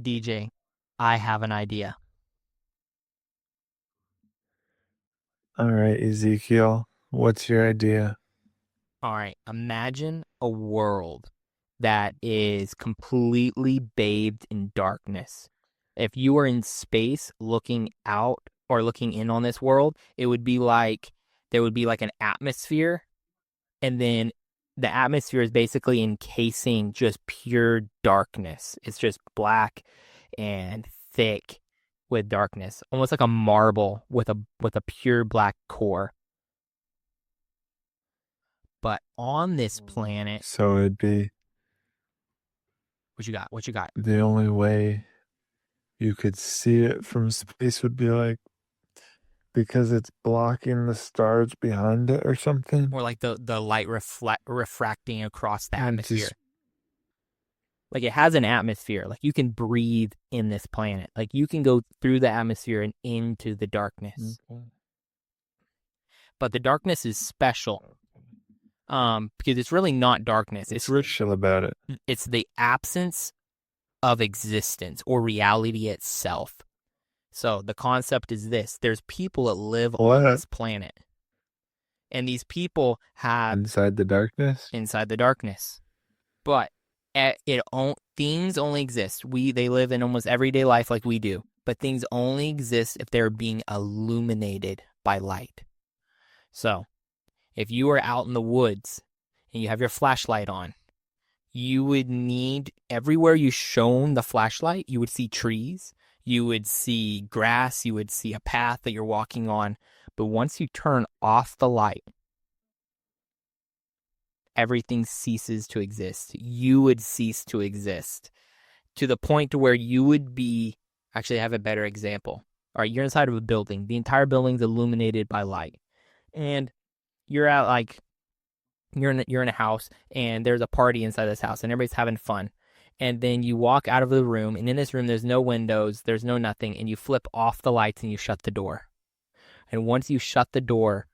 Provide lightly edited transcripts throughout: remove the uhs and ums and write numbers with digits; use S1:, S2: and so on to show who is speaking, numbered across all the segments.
S1: DJ, I have an idea.
S2: All right, Ezekiel, what's your idea?
S1: All right, imagine a world that is completely bathed in darkness. If you were in space looking out or looking in on this world, it would be like there would be like an atmosphere, and then the atmosphere is basically encasing just pure darkness. It's just black and thick with darkness, almost like a marble with a pure black core. But on this planet,
S2: So it'd be
S1: what you got? What you got?
S2: the only way you could see it from space would be like because it's blocking the stars behind it or something.
S1: Or like the light refracting across the
S2: And
S1: atmosphere.
S2: just
S1: Like it has an atmosphere. Like you can breathe in this planet. Like you can go through the atmosphere and into the darkness. But the darkness is special. Because it's really not darkness.
S2: what's special about it?
S1: It's the absence of existence or reality itself. So the concept is this: there's people that live on
S2: What?
S1: this planet, and these people have
S2: Inside the darkness?
S1: inside the darkness. But things only exist. They live in almost everyday life like we do, but things only exist if they're being illuminated by light. So if you are out in the woods and you have your flashlight on, you would need everywhere you shone the flashlight, you would see trees, you would see grass, you would see a path that you're walking on. But once you turn off the light, everything ceases to exist. You would cease to exist to the point to where you would be. Actually, I have a better example. All right, you're inside of a building. The entire building's illuminated by light, and you're at like you're in a house, and there's a party inside this house, and everybody's having fun. And then you walk out of the room, and in this room, there's no windows, there's no nothing, and you flip off the lights and you shut the door. And once you shut the door,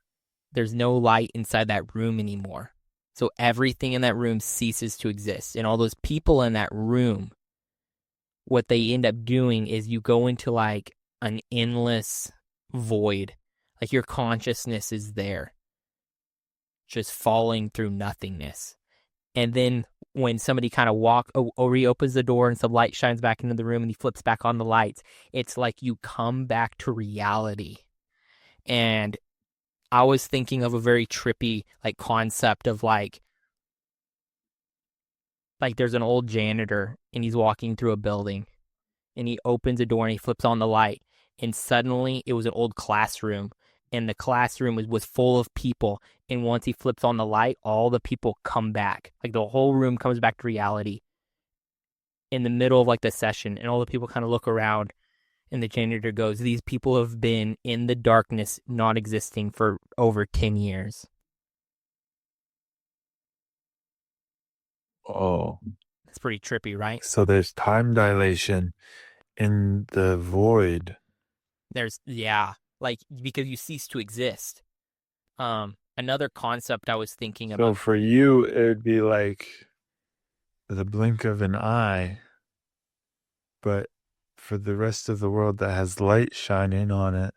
S1: there's no light inside that room anymore. So everything in that room ceases to exist. And all those people in that room, what they end up doing is you go into like an endless void. Like your consciousness is there, just falling through nothingness. And then when somebody kind of reopens the door and some light shines back into the room and he flips back on the lights, it's like you come back to reality. And I was thinking of a very trippy like concept of like there's an old janitor and he's walking through a building and he opens a door and he flips on the light, and suddenly it was an old classroom, and the classroom was full of people, and once he flips on the light, all the people come back, like the whole room comes back to reality in the middle of like the session, and all the people kind of look around, and the janitor goes, these people have been in the darkness not existing for over 10 years.
S2: Oh,
S1: It's pretty trippy, right?
S2: so there's time dilation in the void.
S1: Yeah, like because you cease to exist. Another concept I was thinking
S2: So
S1: about.
S2: for you, it would be like the blink of an eye, but for the rest of the world that has light shining on it,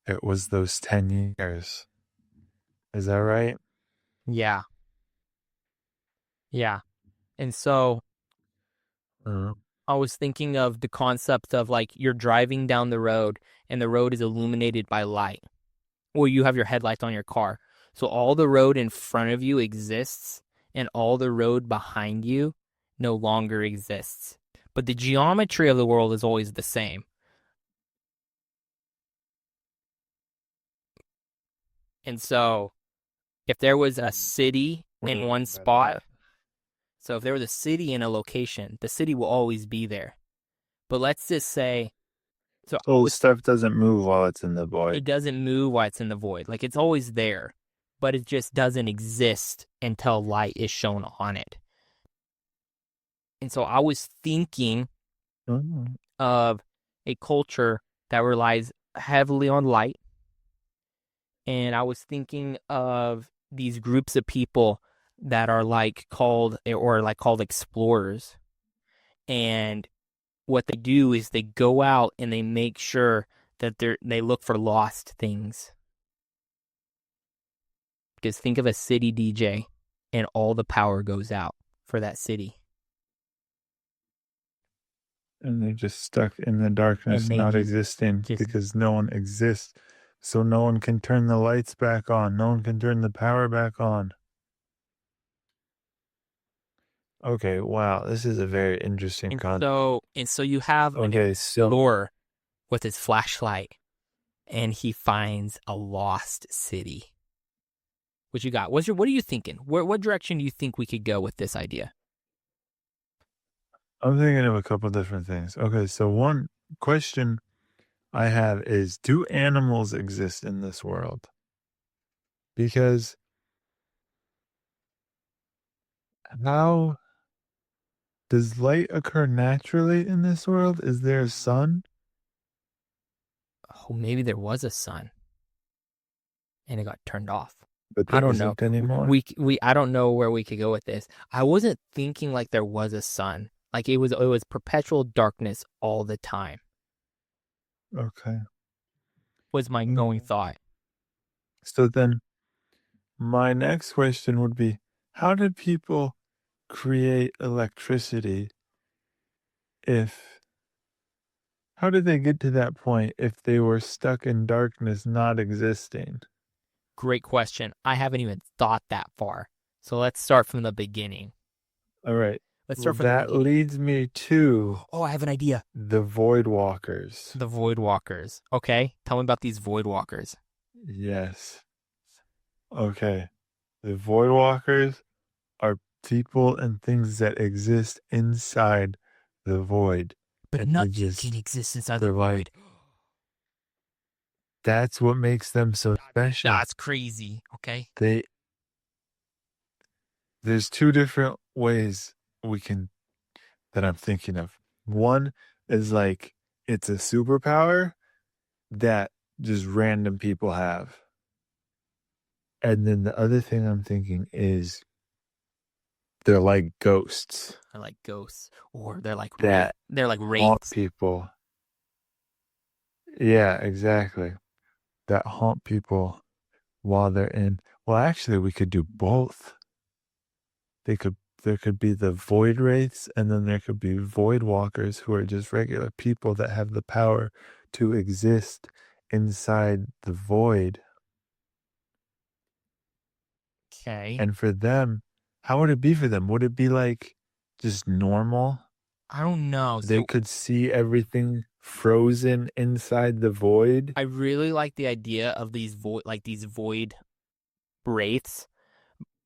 S2: it was those 10 years. Is that right?
S1: Yeah, yeah. And so
S2: Uh,
S1: I was thinking of the concept of like you're driving down the road and the road is illuminated by light, or you have your headlights on your car. So all the road in front of you exists and all the road behind you no longer exists. But the geometry of the world is always the same. And so if there was a city
S2: what do
S1: in
S2: you
S1: one
S2: mean by
S1: spot,
S2: that?
S1: so if there was a city in a location, the city will always be there. But let's just say, so I
S2: So
S1: was
S2: stuff doesn't move while it's in the
S1: it
S2: void.
S1: doesn't move while it's in the void. Like it's always there, but it just doesn't exist until light is shown on it. And so I was thinking
S2: Mm.
S1: of a culture that relies heavily on light. And I was thinking of these groups of people that are like called explorers. And what they do is they go out and they make sure that they look for lost things. Because think of a city DJ and all the power goes out for that city.
S2: And they're just stuck in the darkness,
S1: And they
S2: not existing
S1: just
S2: because no one exists. So no one can turn the lights back on. No one can turn the power back on. Okay, wow, this is a very interesting concept.
S1: so you have an
S2: Okay, so
S1: explorer with his flashlight and he finds a lost city. What you got? What are you thinking? What direction do you think we could go with this idea?
S2: I'm thinking of a couple different things. Okay, so one question I have is, do animals exist in this world? Because how does light occur naturally in this world? Is there a sun?
S1: Oh, maybe there was a sun and it got turned off.
S2: But
S1: I
S2: there
S1: don't know.
S2: isn't anymore.
S1: I don't know where we could go with this. I wasn't thinking like there was a sun. Like it was perpetual darkness all the time.
S2: Okay.
S1: Was my going thought.
S2: So then my next question would be, how did people create electricity if how did they get to that point if they were stuck in darkness not existing?
S1: Great question. I haven't even thought that far. So let's start from the beginning.
S2: All right.
S1: Let's
S2: Well,
S1: start from the
S2: that
S1: beginning.
S2: leads me to
S1: Oh, I have an idea.
S2: the Void Walkers.
S1: The Void Walkers. Okay, tell me about these Void Walkers.
S2: Yes. Okay. The Void Walkers are people and things that exist inside the void.
S1: But
S2: And they
S1: nothing
S2: just
S1: can exist inside the
S2: they're like,
S1: void.
S2: that's what makes them so special.
S1: That's crazy. Okay.
S2: There's two different ways that I'm thinking of. One is like it's a superpower that just random people have. And then the other thing I'm thinking is they're like ghosts
S1: They're like ghosts, or they're like
S2: that
S1: they're like
S2: haunt
S1: wraiths.
S2: people. Yeah, exactly. That haunt people while they're in. Well, actually, we could do both. There could be the void wraiths, and then there could be void walkers who are just regular people that have the power to exist inside the void.
S1: Okay.
S2: And for them, how would it be for them? Would it be like just normal?
S1: I don't know.
S2: They
S1: So
S2: could see everything frozen inside the void.
S1: I really like the idea of these void wraiths,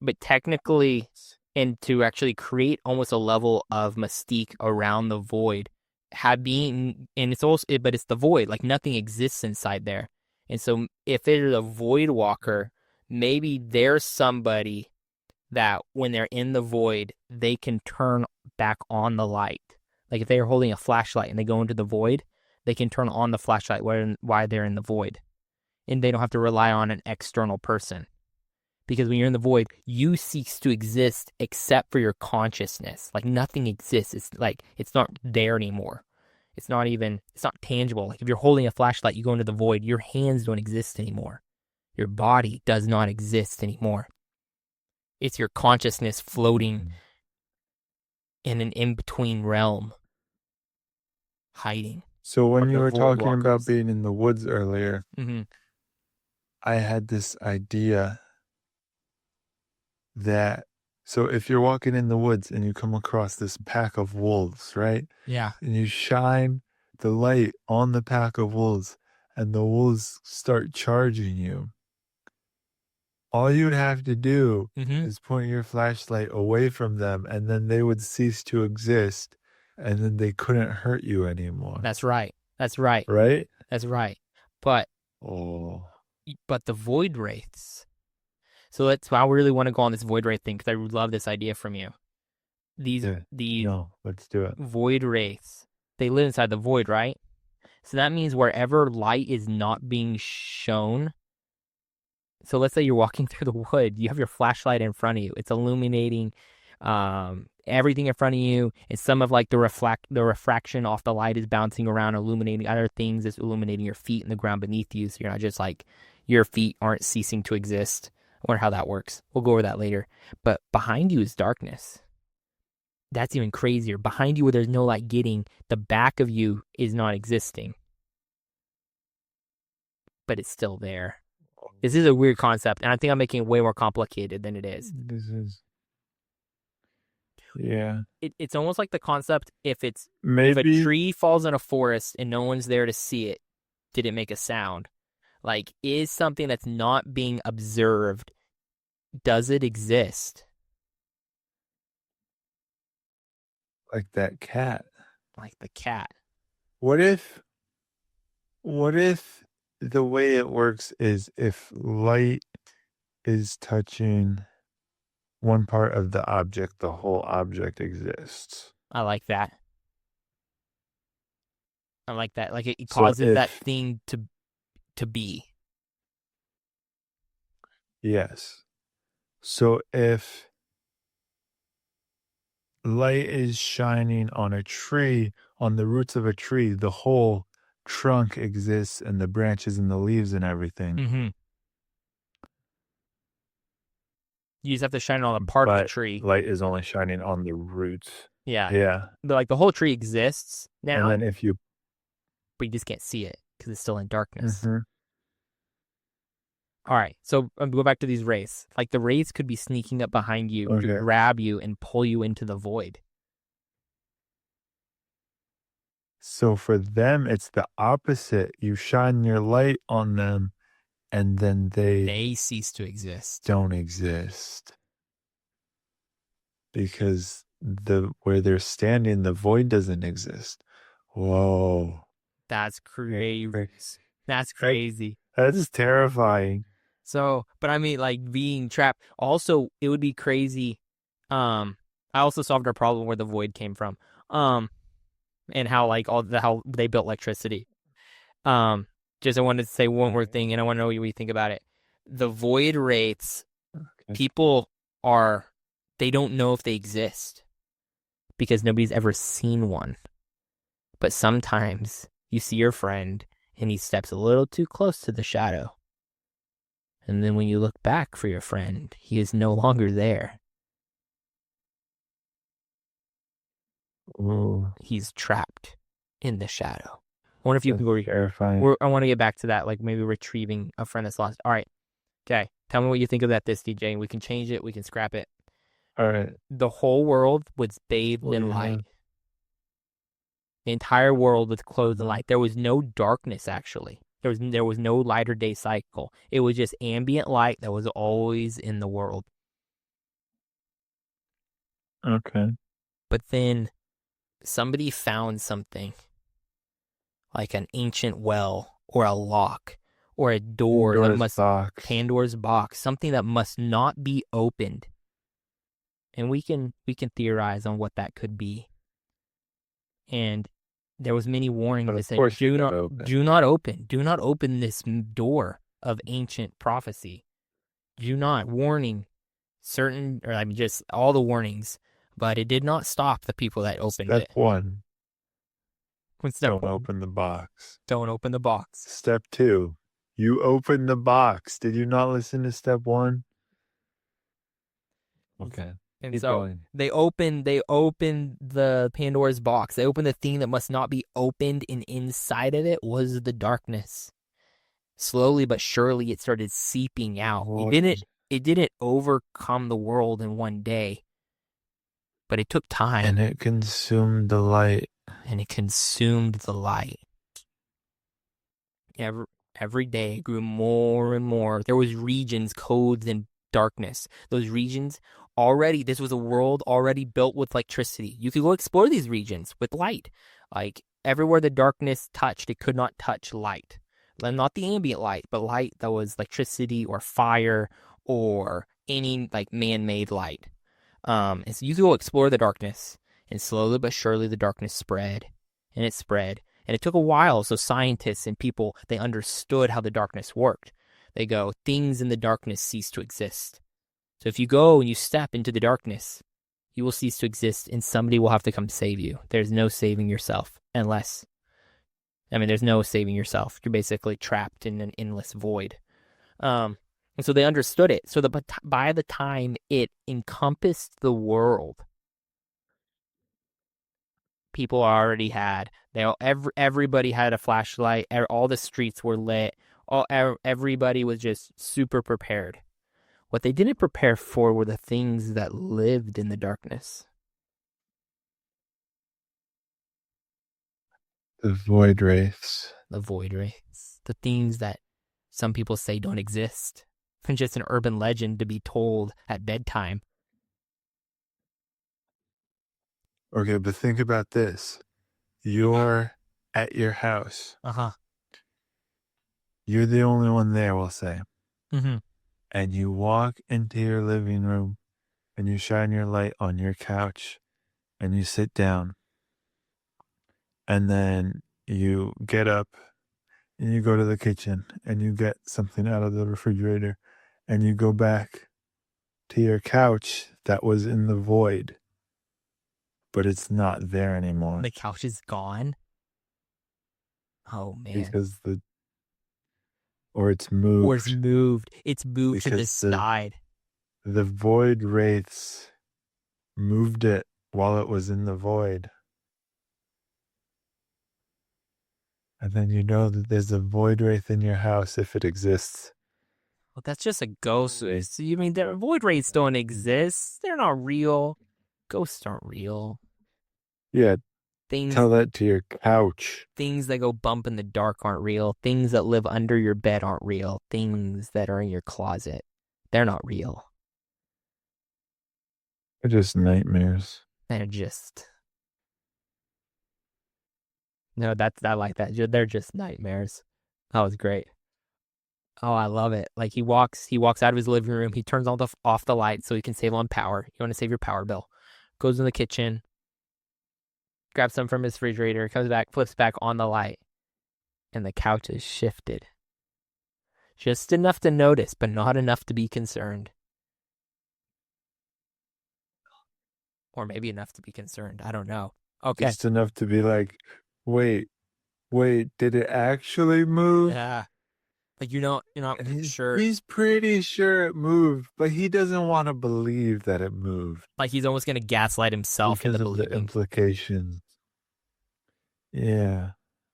S1: but technically, and to actually create almost a level of mystique around the void, have being, and it's also, but it's the void, like nothing exists inside there. And so if it is a void walker, maybe there's somebody that when they're in the void, they can turn back on the light. Like if they are holding a flashlight and they go into the void, they can turn on the flashlight while they're in the void. And they don't have to rely on an external person. Because when you're in the void, you cease to exist except for your consciousness. Like nothing exists. It's like it's not there anymore. It's not tangible. Like if you're holding a flashlight, you go into the void, your hands don't exist anymore. Your body does not exist anymore. It's your consciousness floating in an in-between realm, hiding.
S2: So when
S1: From
S2: you
S1: the
S2: were
S1: void
S2: talking about
S1: walkers.
S2: being in the woods earlier,
S1: Mm-hmm.
S2: I had this idea that so if you're walking in the woods and you come across this pack of wolves, right?
S1: Yeah.
S2: And you shine the light on the pack of wolves and the wolves start charging you. All you would have to do
S1: Mm-hmm.
S2: is point your flashlight away from them and then they would cease to exist and then they couldn't hurt you anymore.
S1: That's right. That's right.
S2: Right?
S1: That's right. But
S2: Oh.
S1: the void wraiths. So that's why I really want to go on this void wraith thing because I love this idea from you. These
S2: No, let's do it.
S1: void wraiths, they live inside the void, right? So that means wherever light is not being shown. So let's say you're walking through the wood, you have your flashlight in front of you. It's illuminating, everything in front of you, and some of like the refraction off the light is bouncing around, illuminating other things. It's illuminating your feet and the ground beneath you, so you're not just like your feet aren't ceasing to exist. I wonder how that works. We'll go over that later. But behind you is darkness. That's even crazier. Behind you, where there's no light getting, the back of you is not existing, but it's still there. This is a weird concept, and I think I'm making it way more complicated than it is.
S2: This is, yeah.
S1: It's almost like the concept, if a
S2: Maybe
S1: tree falls in a forest and no one's there to see it, did it make a sound? Like, is something that's not being observed, does it exist?
S2: like that cat.
S1: Like the cat.
S2: What if the way it works is if light is touching one part of the object, the whole object exists.
S1: I like that. I like that. Like, it
S2: So
S1: causes that
S2: if-
S1: thing to be.
S2: Yes. So if light is shining on a tree, on the roots of a tree, the whole trunk exists and the branches and the leaves and everything.
S1: Mm-hmm. You just have to shine it on a part of the
S2: But
S1: tree.
S2: light is only shining on the roots.
S1: Yeah.
S2: Yeah.
S1: Like, the whole tree exists now,
S2: And then if you
S1: but you just can't see it because it's still in darkness.
S2: Mhm.
S1: All right, so go back to these wraiths. Like, the wraiths could be sneaking up behind you to
S2: Okay.
S1: grab you and pull you into the void.
S2: So for them, it's the opposite. You shine your light on them, and then
S1: They cease to exist.
S2: don't exist. Because where they're standing, the void doesn't exist. Whoa.
S1: That's crazy.
S2: Crazy.
S1: That's crazy.
S2: That is terrifying.
S1: So, but I mean, like, being trapped. Also, it would be crazy. I also solved our problem where the void came from. And how, like, how they built electricity. Just I wanted to say one more thing, and I want to know what you think about it. The void wraiths,
S2: Okay.
S1: people they don't know if they exist because nobody's ever seen one. But sometimes you see your friend and he steps a little too close to the shadow. And then when you look back for your friend, he is no longer there.
S2: Ooh.
S1: He's trapped in the shadow. I wonder if you
S2: That's
S1: can go.
S2: terrifying.
S1: I want to get back to that, like maybe retrieving a friend that's lost. All right. Okay. Tell me what you think of that, DJ. We can change it. We can scrap it.
S2: All right.
S1: The whole world was bathed
S2: What do
S1: in
S2: you
S1: light.
S2: have?
S1: The entire world was clothed in light. There was no darkness, actually. There was no light or day cycle. It was just ambient light that was always in the world.
S2: Okay.
S1: But then somebody found something, like an ancient well or a lock or a door Pandora's box, something that must not be opened. And we can theorize on what that could be. And there was many warnings that said, do not open this door of ancient prophecy. Do not, warning, just all the warnings. But it did not stop the people that opened it.
S2: Step 1.
S1: Don't
S2: open the box.
S1: Don't open the box.
S2: Step 2. You open the box. Did you not listen to step 1? Okay.
S1: And
S2: Keep
S1: so
S2: going.
S1: they opened the Pandora's box. They opened the thing that must not be opened, and inside of it was the darkness. Slowly but surely it started seeping out. It didn't overcome the world in one day. But it took time.
S2: And it consumed the light.
S1: Every day it grew more and more. There was regions clothed in darkness. Those regions this was a world already built with electricity. You could go explore these regions with light. Like, everywhere the darkness touched, it could not touch light. Not the ambient light, but light that was electricity or fire or any like man-made light. And so you could go explore the darkness, and slowly but surely the darkness spread, and it spread. And it took a while, so scientists and people, they understood how the darkness worked. They go, things in the darkness cease to exist. So if you go and you step into the darkness, you will cease to exist and somebody will have to come save you. There's no saving yourself unless, I mean, there's no saving yourself. You're basically trapped in an endless void. And so they understood it. So by the time it encompassed the world, people already had everybody had a flashlight. All the streets were lit. Everybody was just super prepared. What they didn't prepare for were the things that lived in the darkness.
S2: The void wraiths.
S1: The void wraiths, the things that some people say don't exist, and just an urban legend to be told at bedtime.
S2: Okay, but think about this. You're at your house.
S1: Uh-huh.
S2: You're the only one there, we'll say.
S1: Mm-hmm.
S2: And you walk into your living room and you shine your light on your couch and you sit down. And then you get up and you go to the kitchen and you get something out of the refrigerator and you go back to your couch that was in the void, but it's not there anymore.
S1: The couch is gone. Oh man.
S2: Because or it's moved.
S1: Or it's moved. It's moved to the side.
S2: The void wraiths moved it while it was in the void. And then you know that there's a void wraith in your house if it exists.
S1: Well, that's just a ghost. You mean the void wraiths don't exist? They're not real. Ghosts aren't real.
S2: Yeah. Tell that to your couch.
S1: Things that go bump in the dark aren't real. Things that live under your bed aren't real. Things that are in your closet, they're not real.
S2: They're just nightmares.
S1: They're just... No, I like that. They're just nightmares. That was great. Oh, I love it. Like he walks out of his living room. He turns off the light so he can save on power. You want to save your power bill. Goes in the kitchen, grabs some from his refrigerator, comes back, flips back on the light, and the couch is shifted. Just enough to notice, but not enough to be concerned. Or maybe enough to be concerned. I don't know. Okay.
S2: Just enough to be like, wait, did it actually move?
S1: Yeah. Like you're not sure.
S2: He's pretty sure it moved, but he doesn't want to believe that it moved.
S1: Like he's almost gonna gaslight himself
S2: because of the implications. Yeah.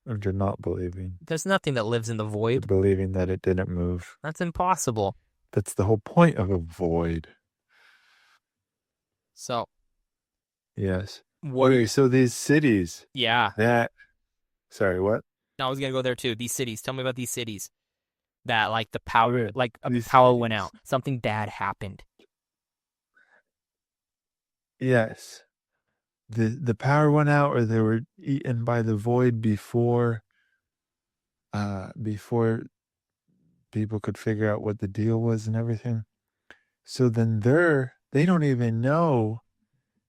S2: Or not believing.
S1: There's nothing that lives in the void.
S2: You're believing that it didn't move.
S1: That's impossible.
S2: That's the whole point of a void.
S1: So.
S2: Yes. Okay, so these cities.
S1: Yeah.
S2: Sorry, what?
S1: No, I was gonna go there too. These cities. Tell me about these cities. That like the power, power went out. Something bad happened.
S2: Yes. The power went out, or they were eaten by the void before people could figure out what the deal was and everything. So then they don't even know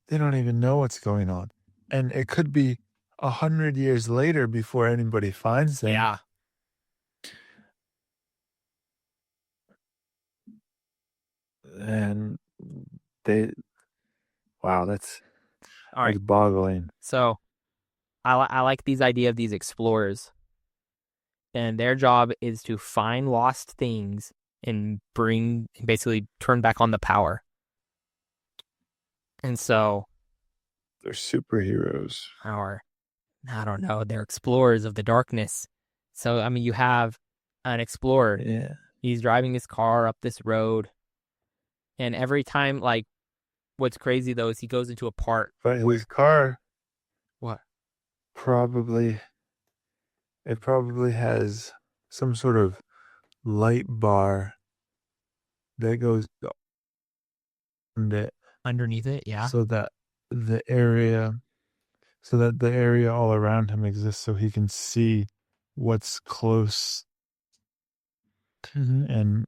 S2: what's going on. And it could be 100 years later before anybody finds them.
S1: Yeah.
S2: And that's
S1: all right.
S2: Boggling.
S1: So I like these idea of these explorers. And their job is to find lost things and basically turn back on the power. And so
S2: they're superheroes.
S1: Or I don't know, they're explorers of the darkness. So I mean you have an explorer.
S2: Yeah.
S1: He's driving his car up this road. And every time, like, what's crazy though is he goes into a part.
S2: But his car,
S1: what?
S2: It probably has some sort of light bar that goes
S1: underneath it, yeah.
S2: So that the area all around him exists, so he can see what's close. And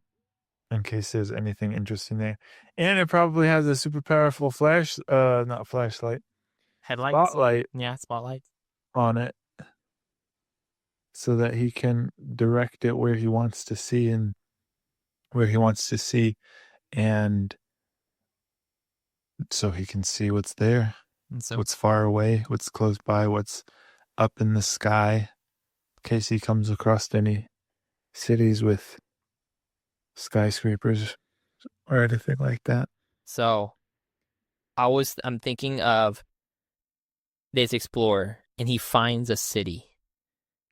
S2: in case there's anything interesting there. And it probably has a super powerful not flashlight.
S1: Headlights?
S2: Spotlight.
S1: Yeah, spotlight.
S2: On it. So that he can direct it where he wants to see and so he can see what's there,
S1: And so,
S2: what's far away, what's close by, what's up in the sky, in case he comes across any cities with skyscrapers or anything like that.
S1: so I'm thinking of this explorer, and he finds a city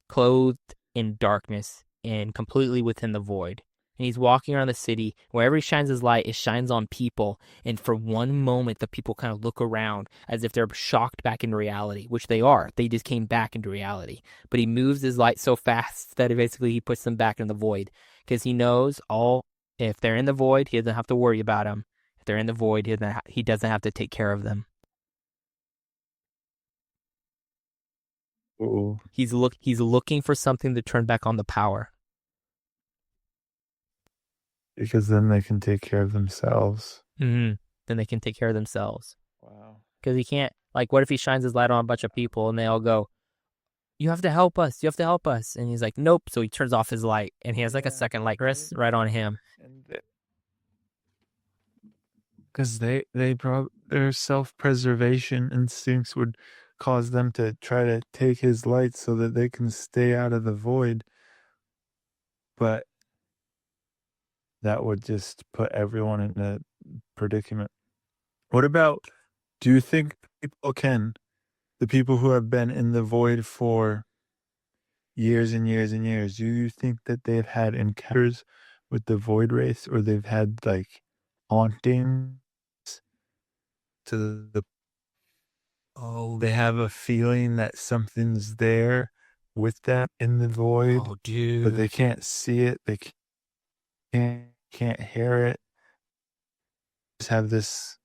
S1: clothed in darkness and completely within the void. And he's walking around the city. Wherever he shines his light, it shines on people. And for one moment, the people kind of look around as if they're shocked back into reality, which they are. They just came back into reality. But he moves his light so fast that basically he puts them back in the void because he knows if they're in the void, he doesn't have to worry about them. If they're in the void, he doesn't have to take care of them.
S2: Ooh.
S1: He's looking for something to turn back on the power.
S2: Because then they can take care of themselves.
S1: Mm-hmm. Then they can take care of themselves.
S2: Wow.
S1: Because he can't, like, what if he shines his light on a bunch of people and they all go, "You have to help us. You have to help us." And he's like, "Nope." So he turns off his light and he has like a second light right on him.
S2: And because their self-preservation instincts would cause them to try to take his light so that they can stay out of the void, but that would just put everyone in a predicament. What about, do you think the people who have been in the void for years and years and years, do you think that they've had encounters with the void race, or they've had like hauntings to the they have a feeling that something's there with them in the void,
S1: Oh,
S2: but they
S1: dude.
S2: can't see it, they can't hear it, just have this,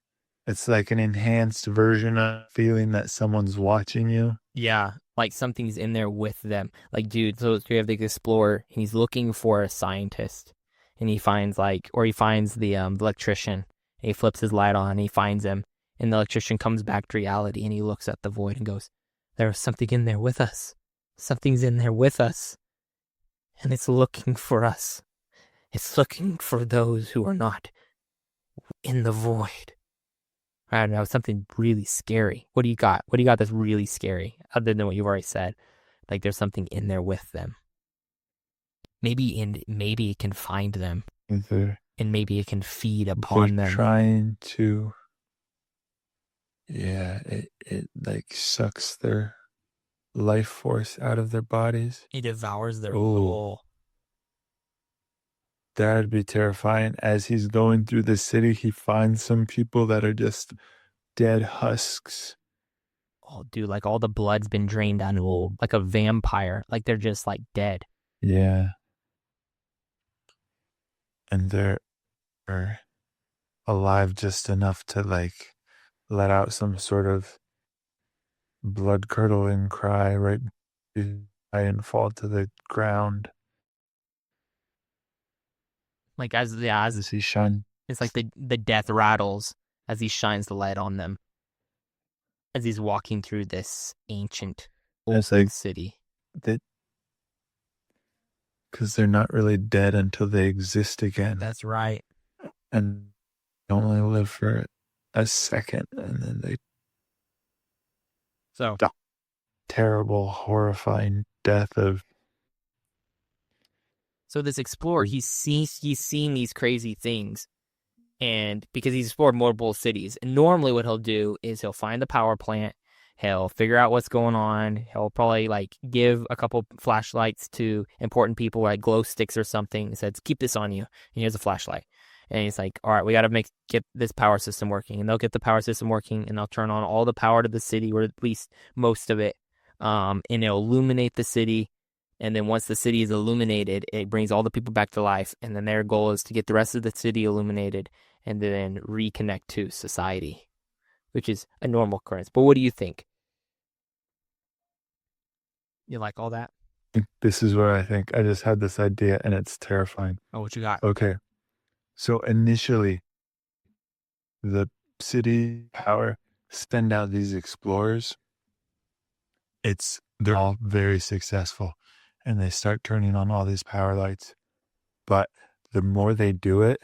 S2: it's like an enhanced version of feeling that someone's watching you.
S1: Yeah, like something's in there with them. Like, dude, so you have the explorer, and he's looking for a scientist, and he finds he finds the electrician, and he flips his light on, and he finds him, and the electrician comes back to reality, and he looks at the void and goes, "There's something in there with us. Something's in there with us, and it's looking for us. It's looking for those who are not in the void." I don't know, something really scary. What do you got? What do you got that's really scary, other than what you've already said? Like there's something in there with them. Maybe it can find them,
S2: They're,
S1: and maybe it can feed
S2: they're
S1: upon them.
S2: trying to, yeah, it like sucks their life force out of their bodies.
S1: It devours their
S2: Oh,
S1: soul.
S2: that'd be terrifying. As he's going through the city, he finds some people that are just dead husks.
S1: Oh, dude, like all the blood's been drained out of them, like a vampire. Like they're just like dead.
S2: Yeah. And they're alive just enough to like let out some sort of blood curdling cry right and fall to the ground
S1: Like as
S2: as he shines.
S1: it's like the death rattles as he shines the light on them as he's walking through this ancient old
S2: It's like
S1: city.
S2: that, because they're not really dead until they exist again,
S1: That's right.
S2: and only live for a second, and then they
S1: So
S2: die. Terrible, horrifying death of.
S1: So this explorer, he's seen these crazy things, and because he's explored multiple cities, and normally what he'll do is he'll find the power plant, he'll figure out what's going on, he'll probably like give a couple flashlights to important people, like glow sticks or something, and says, "Keep this on you." And here's a flashlight, and he's like, "All right, we got to get this power system working," and they'll get the power system working, and they'll turn on all the power to the city, or at least most of it, and it'll illuminate the city. And then once the city is illuminated, it brings all the people back to life. And then their goal is to get the rest of the city illuminated and then reconnect to society, which is a normal occurrence. But what do you think? You like all that?
S2: This is where I think I just had this idea, and it's terrifying.
S1: Oh, what you got?
S2: Okay, so initially, the city power send out these explorers. They're all very successful, and they start turning on all these power lights. But the more they do it,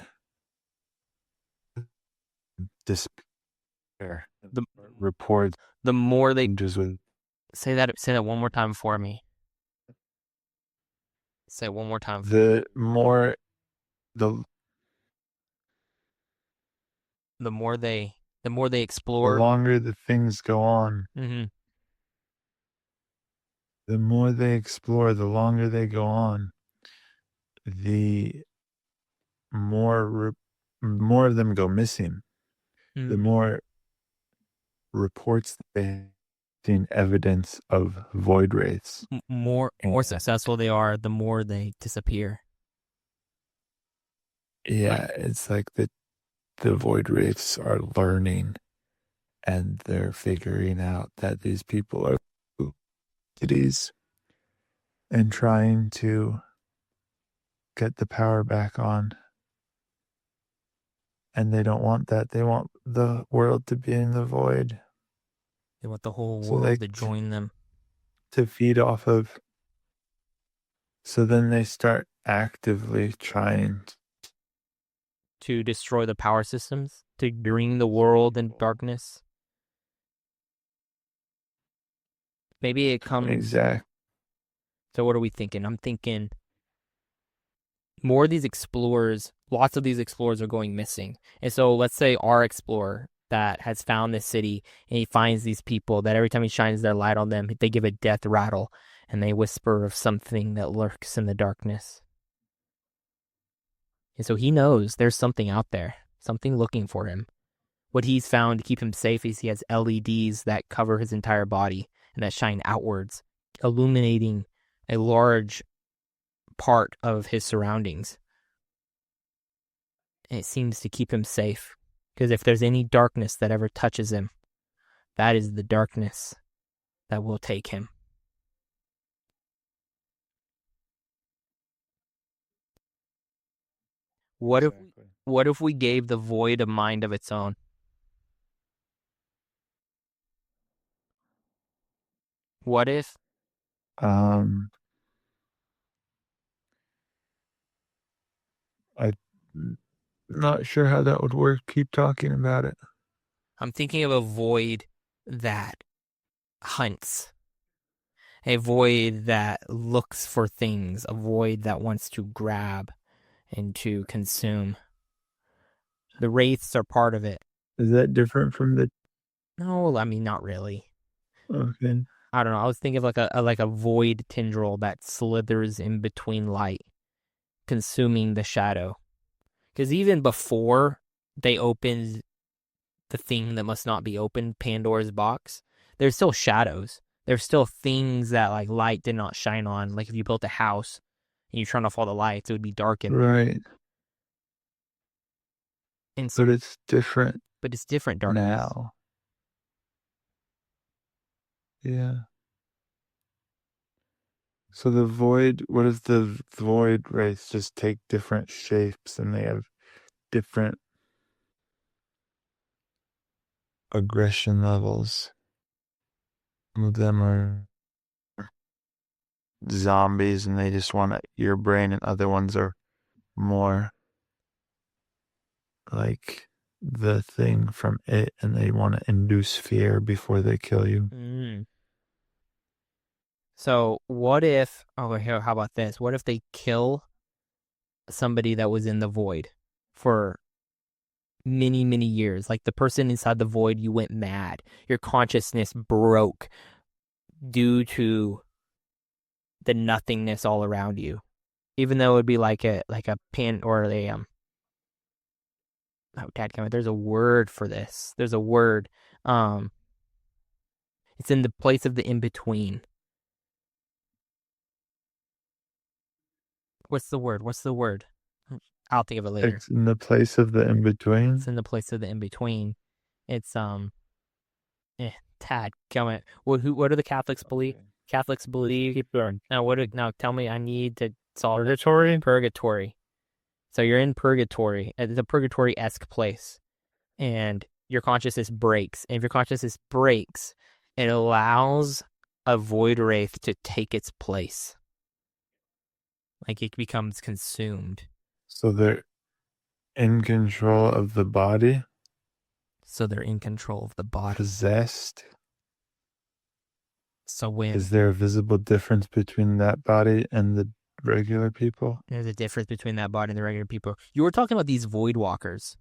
S2: this
S1: The
S2: reports
S1: the more they
S2: just with
S1: say that one more time for me. Say it one more time.
S2: the more the
S1: The more they
S2: the
S1: explore.
S2: longer the things go on,
S1: Hmm.
S2: the more they explore, the longer they go on, the more more of them go missing. The more reports they seen evidence of void wraiths.
S1: More successful they are, the more they disappear.
S2: Yeah, it's like the void wraiths are learning and they're figuring out that these people are cities and trying to get the power back on. And they don't want that. They want the world to be in the void.
S1: They want the whole
S2: So they
S1: world to join them.
S2: to feed off of. So then they start actively trying
S1: To destroy the power systems, to bring the world in darkness. Maybe it comes.
S2: exact.
S1: So what are we thinking? I'm thinking more of these explorers, lots of these explorers are going missing. And so let's say our explorer that has found this city and he finds these people that every time he shines their light on them, they give a death rattle and they whisper of something that lurks in the darkness. And so he knows there's something out there, something looking for him. What he's found to keep him safe is he has LEDs that cover his entire body and that shine outwards, illuminating a large part of his surroundings. And it seems to keep him safe. Because if there's any darkness that ever touches him, that is the darkness that will take him. What if
S2: Exactly.
S1: what if we gave the void a mind of its own? What if
S2: Um, I'm not sure how that would work. Keep talking about it.
S1: I'm thinking of a void that hunts, a void that looks for things, a void that wants to grab and to consume. The wraiths are part of it.
S2: Is that different from the?
S1: No, I mean not really.
S2: Okay.
S1: I don't know. I was thinking of like a void tendril that slithers in between light, consuming the shadow. Because even before they opened the thing that must not be opened, Pandora's box, there's still shadows. There's still things that like light did not shine on. Like if you built a house and you turn off all the lights, it would be dark in there.
S2: Right.
S1: And so,
S2: But it's different
S1: but it's different darkness.
S2: now. Yeah. So the void, what does the void race just take different shapes and they have different aggression levels? Some of them are zombies and they just want your brain, and other ones are more like the thing from it and they want to induce fear before they kill you.
S1: Mm. So what if? Oh, here, how about this? What if they kill somebody that was in the void for many, many years? Like the person inside the void, you went mad. Your consciousness broke due to the nothingness all around you. Even though it would be like a pin or a oh dadgummit, there's a word for this. There's a word. Um it's in the place of the in between. What's the word? What's the word? I'll think of it later.
S2: It's in the place of the in
S1: It's
S2: between.
S1: in the place of the in between. It's eh, tad comment. What do the Catholics believe?
S2: Okay.
S1: Catholics believe.
S2: Keep going.
S1: Now tell me I need to solve
S2: Purgatory?
S1: purgatory. So you're in purgatory. It's a purgatory-esque place. And your consciousness breaks. And if your consciousness breaks, it allows a void wraith to take its place. Like it becomes consumed.
S2: So they're in control of the body.
S1: So they're in control of the body.
S2: Possessed?
S1: So when
S2: Is there a visible difference between that body and the regular people?
S1: there's a difference between that body and the regular people. You were talking about these void walkers.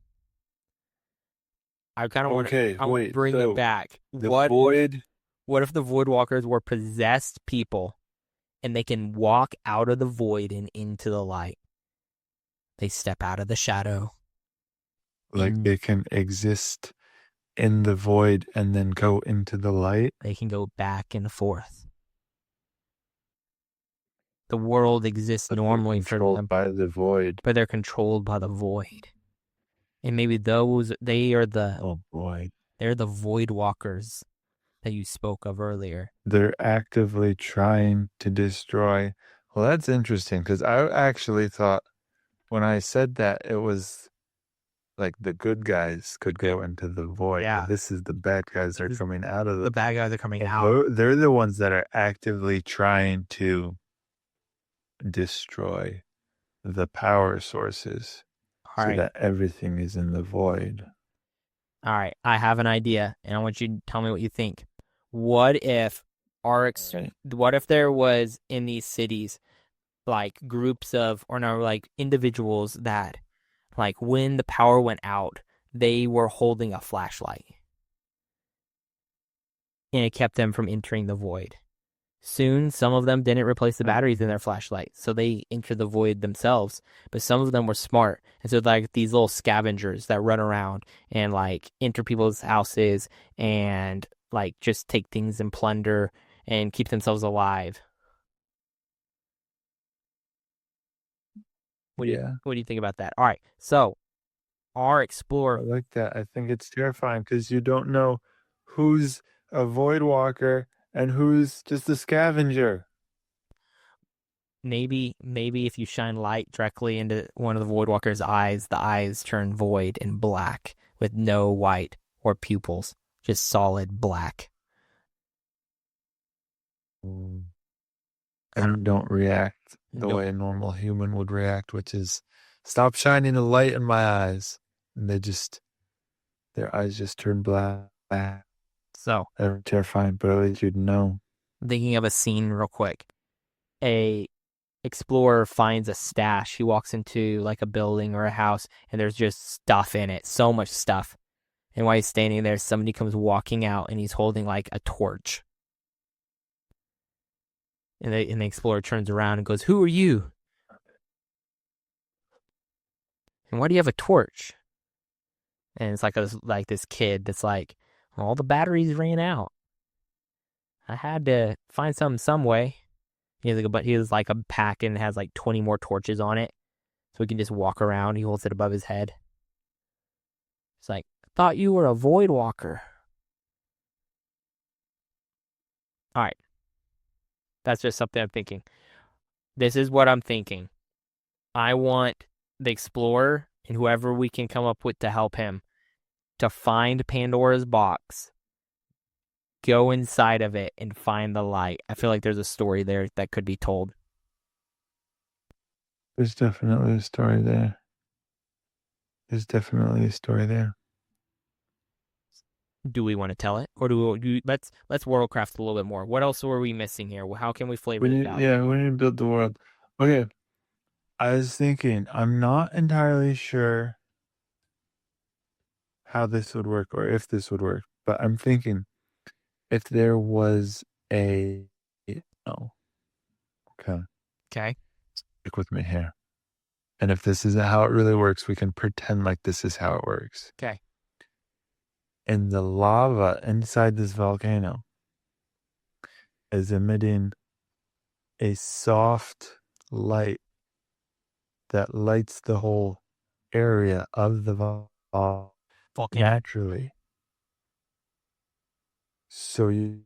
S1: I kind of want
S2: Okay,
S1: to
S2: wait.
S1: bring it
S2: So
S1: back.
S2: the void,
S1: What if the void walkers were possessed people and they can walk out of the void and into the light? They step out of the shadow.
S2: like they can exist in the void and then go into the light?
S1: They can go back and forth. The world exists
S2: But they're
S1: normally for
S2: controlled
S1: them,
S2: by the void.
S1: but they're controlled by the void. And maybe
S2: Oh boy.
S1: they're the void walkers that you spoke of earlier.
S2: They're actively trying to destroy. Well, that's interesting because I actually thought when I said that it was like the good guys could go into the void.
S1: Yeah.
S2: But this is the bad guys that are coming out of
S1: The bad guys are coming out.
S2: They're the ones that are actively trying to destroy the power sources
S1: All
S2: so
S1: right.
S2: that everything is in the void.
S1: All right. I have an idea, and I want you to tell me what you think. What if
S2: Right.
S1: what if there was in these cities like groups of, or no, like individuals that, like, when the power went out, they were holding a flashlight and it kept them from entering the void. Soon, some of them didn't replace the batteries in their flashlight, so they entered the void themselves. But some of them were smart, and so like these little scavengers that run around and like enter people's houses and like just take things and plunder and keep themselves alive. What do you think about that? All right, so our
S2: I
S1: explorer,
S2: like that. I think it's terrifying because you don't know who's a void walker and who's just a scavenger.
S1: maybe if you shine light directly into one of the void walker's eyes, the eyes turn void and black with no white or pupils, just solid black.
S2: And don't react the
S1: No.
S2: way a normal human would react, which is stop shining a light in my eyes. And their eyes just turn black.
S1: So,
S2: They're terrifying, but at least you'd know.
S1: thinking of a scene real quick. A explorer finds a stash. He walks into like a building or a house and there's just stuff in it. So much stuff. And while he's standing there, somebody comes walking out and he's holding like a torch. And the explorer turns around and goes, "Who are you? And why do you have a torch?" And it's like this kid that's like, "All the batteries ran out. I had to find some way." He has like a pack and it has like 20 more torches on it. So he can just walk around. He holds it above his head. It's like, "I thought you were a void walker." All right. That's just something I'm thinking. This is what I'm thinking. I want the explorer and whoever we can come up with to help him to find Pandora's box, go inside of it, and find the light. I feel like there's a story there that could be told.
S2: There's definitely a story there. There's definitely a story there.
S1: Do we want to tell it, or let's worldcraft a little bit more? What else were we missing here? How can we flavor this out?
S2: Yeah, we need to build the world. Okay. I was thinking, I'm not entirely sure how this would work or if this would work, but I'm thinking if there was oh, okay,
S1: Okay.
S2: stick with me here. And if this isn't how it really works, we can pretend like this is how it works.
S1: Okay.
S2: And the lava inside this volcano is emitting a soft light that lights the whole area of the volcano naturally. So you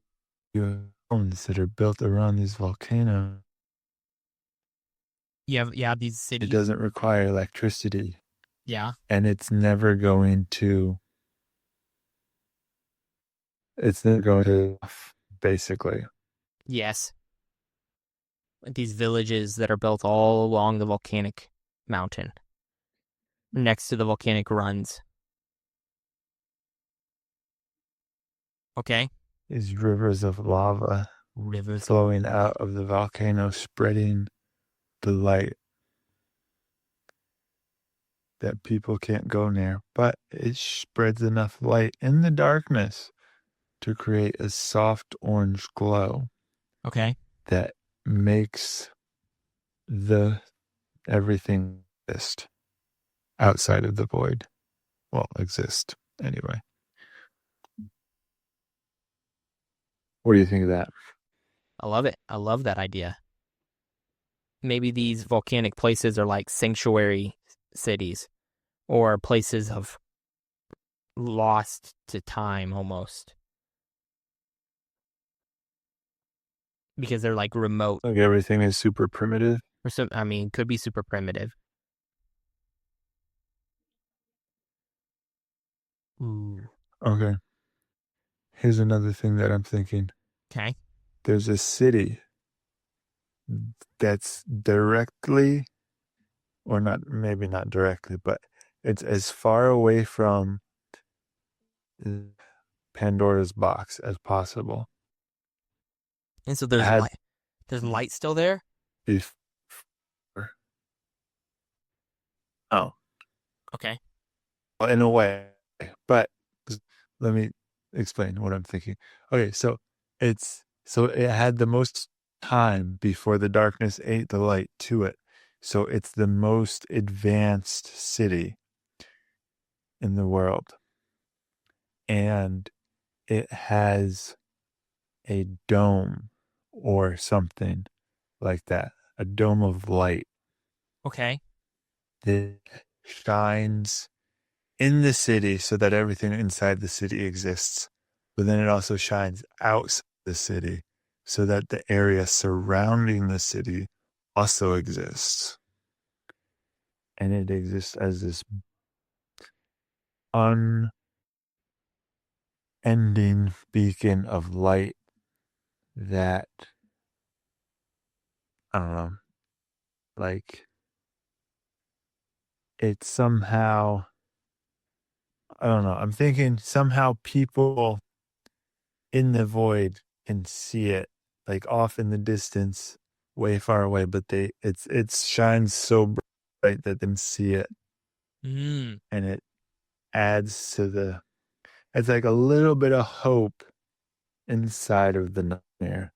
S2: have homes that are built around these volcanoes.
S1: You have these cities.
S2: It doesn't require electricity.
S1: Yeah.
S2: And it's never going to basically.
S1: Yes. These villages that are built all along the volcanic mountain, next to the volcanic runs. Okay.
S2: is rivers of lava
S1: Rivers of
S2: flowing
S1: lava.
S2: out of the volcano, spreading the light that people can't go near, but it spreads enough light in the darkness to create a soft orange glow
S1: Okay.
S2: that makes the everything exist outside of the void. Well, exist anyway. What do you think of that?
S1: I love it. I love that idea. Maybe these volcanic places are like sanctuary cities or places of lost to time almost because they're like remote
S2: Like everything is super primitive.
S1: or some, I mean, could be super primitive. Ooh.
S2: Okay. Here's another thing that I'm thinking.
S1: Okay.
S2: There's a city that's directly, or not, maybe not directly, but it's as far away from Pandora's box as possible.
S1: And so there's
S2: Had
S1: light. There's light still there.
S2: before. Oh,
S1: Okay.
S2: well, in a way, but let me explain what I'm thinking. Okay, so it had the most time before the darkness ate the light to it. So it's the most advanced city in the world. And it has a dome or something like that, a dome of light
S1: Okay.
S2: that shines in the city so that everything inside the city exists. But then it also shines outside the city so that the area surrounding the city also exists. And it exists as this unending beacon of light that, I don't know, like it somehow, I don't know, I'm thinking somehow people in the void can see it, like off in the distance, way far away, but it shines so bright that they can see it,
S1: Mm.
S2: and it adds to the, it's like a little bit of hope inside of the nightmare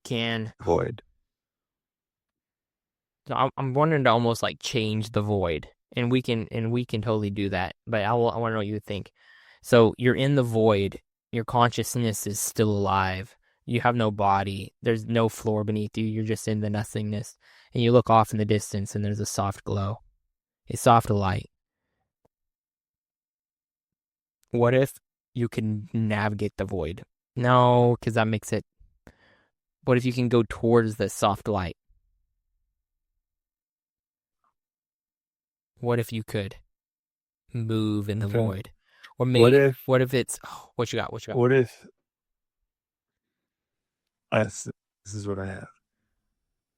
S1: Can
S2: void.
S1: so I'm wondering to almost like change the void, and we can totally do that. But I want to know what you think. So you're in the void. Your consciousness is still alive. You have no body. There's no floor beneath you. You're just in the nothingness, and you look off in the distance, and there's a soft glow, a soft light. What if you can navigate the void? No, because that makes it. What if you can go towards the soft light? What if you could move in the
S2: Okay.
S1: void? Or
S2: What
S1: maybe,
S2: if,
S1: what if it's, oh, what you got? What you got?
S2: what if, this is what I have.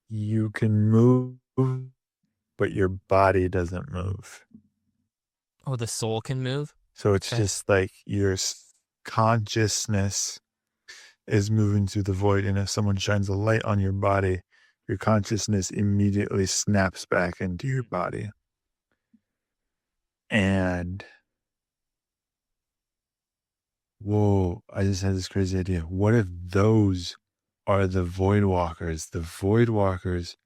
S2: You can move, but your body doesn't move.
S1: Oh, the soul can move?
S2: So it's
S1: Okay.
S2: just like your consciousness is moving through the void. And if someone shines a light on your body, your consciousness immediately snaps back into your body. And whoa, I just had this crazy idea. What if those are the void walkers? The void walkers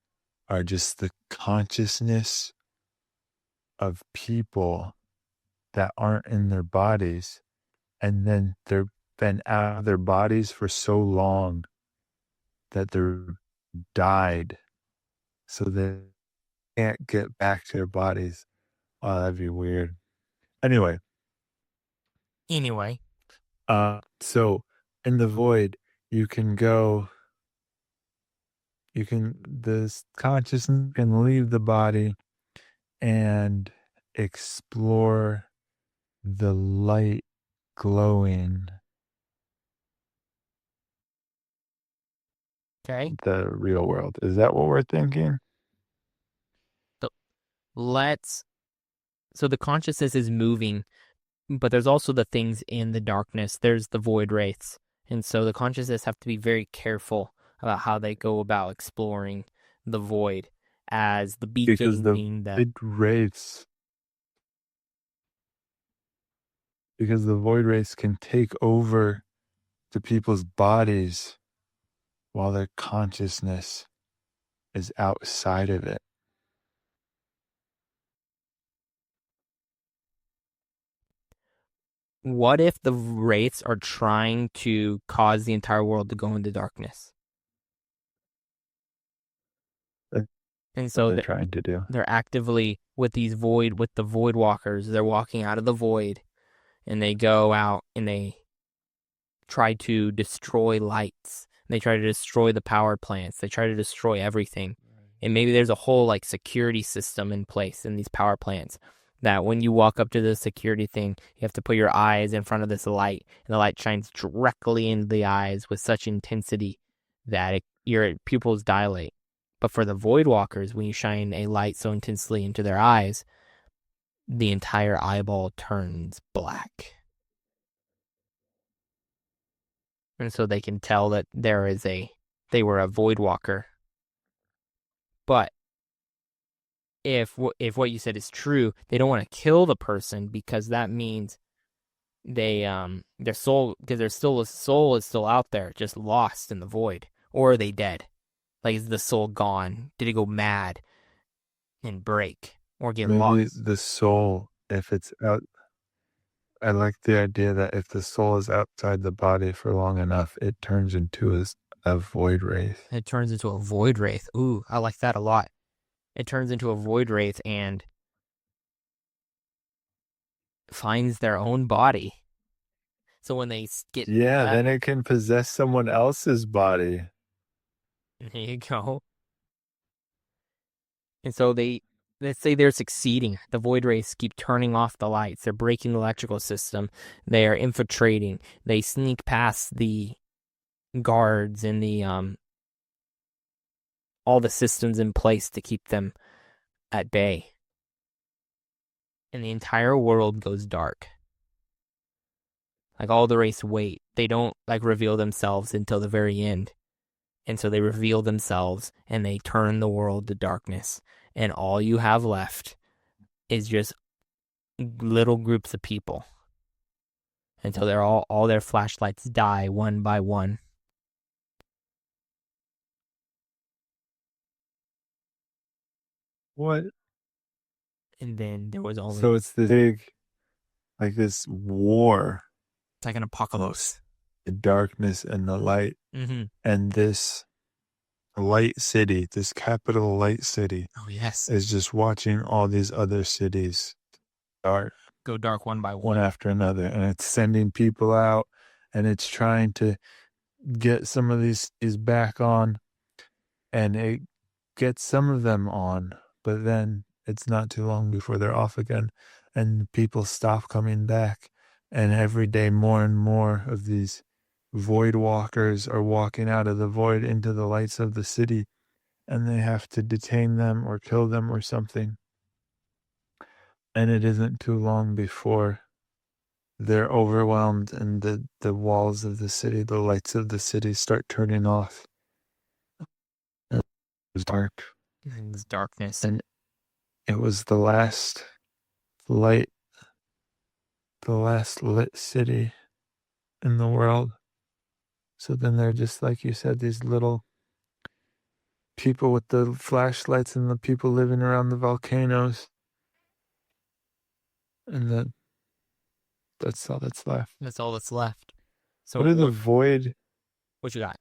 S2: are just the consciousness of people that aren't in their bodies. And then they've been out of their bodies for so long that they're died. So they can't get back to their bodies. Oh, that'd be weird. Anyway,
S1: Anyway,
S2: so in the void, you can go, this consciousness can leave the body and explore the light glowing
S1: okay.
S2: the real world. Is that what we're thinking?
S1: So let's, so the consciousness is moving but there's also the things in the darkness. There's the void wraiths. And so the consciousness have to be very careful about how they go about exploring the void, as the
S2: because
S1: beacon
S2: the
S1: being the
S2: void wraiths because the void wraiths can take over to people's bodies while their consciousness is outside of it.
S1: what if the wraiths are trying to cause the entire world to go into darkness?
S2: That's
S1: And
S2: what
S1: so
S2: they're trying to do.
S1: they're actively with the void walkers, they're walking out of the void and they go out and they try to destroy lights. They try to destroy the power plants. They try to destroy everything. And maybe there's a whole like security system in place in these power plants that when you walk up to the security thing, you have to put your eyes in front of this light, and the light shines directly into the eyes with such intensity that your pupils dilate. But for the void walkers, when you shine a light so intensely into their eyes, the entire eyeball turns black. And so they can tell that they were a void walker. But if what you said is true, they don't want to kill the person because that means their soul, because there's still a soul is still out there, just lost in the void. Or are they dead? Like, is the soul gone? Did it go mad and break or get
S2: Maybe
S1: lost?
S2: the soul, if it's out, I like the idea that if the soul is outside the body for long enough, it turns into a void wraith.
S1: It turns into a void wraith. Ooh, I like that a lot. It turns into a void wraith and finds their own body. So when they get
S2: Yeah,
S1: left,
S2: then it can possess someone else's body.
S1: there you go. And so let's say they're succeeding. The void wraiths keep turning off the lights. They're breaking the electrical system. They are infiltrating. They sneak past the guards and the all the systems in place to keep them at bay. And the entire world goes dark. Like all the wraiths wait. They don't like reveal themselves until the very end. And so they reveal themselves and they turn the world to darkness. And all you have left is just little groups of people until they're all their flashlights die one by one.
S2: What?
S1: And then there was only
S2: So it's this big, like this war,
S1: it's like an apocalypse.
S2: the darkness and the light,
S1: Mm-hmm.
S2: and this light city, this capital light city,
S1: Oh yes,
S2: is just watching all these other cities dark,
S1: go dark one by
S2: one
S1: one.
S2: after another, and it's sending people out, and it's trying to get some of these back on, and it gets some of them on, but then it's not too long before they're off again, and people stop coming back, and every day more and more of these void walkers are walking out of the void into the lights of the city, and they have to detain them or kill them or something. And it isn't too long before they're overwhelmed and the walls of the city, the lights of the city start turning off. It was dark.
S1: And it's darkness.
S2: And it was the last light, the last lit city in the world. So then they're just, like you said, these little people with the flashlights and the people living around the volcanoes. And that's all that's left.
S1: That's all that's left. So
S2: What do the void
S1: what you got?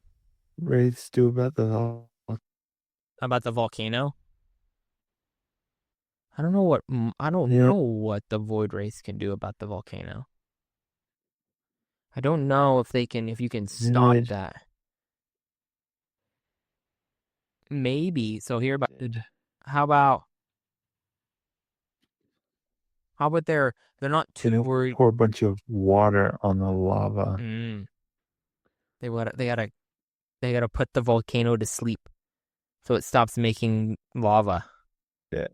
S2: wraiths do about the volcano?
S1: How about the volcano? I don't know what I don't
S2: Yeah,
S1: know what the void wraiths can do about the volcano. I don't know if you can stop
S2: I
S1: that. Maybe. So here about
S2: did.
S1: how about they're not
S2: Can
S1: too
S2: it
S1: worried.
S2: pour a bunch of water on the lava?
S1: Mm, they gotta put the volcano to sleep so it stops making lava.
S2: Yeah.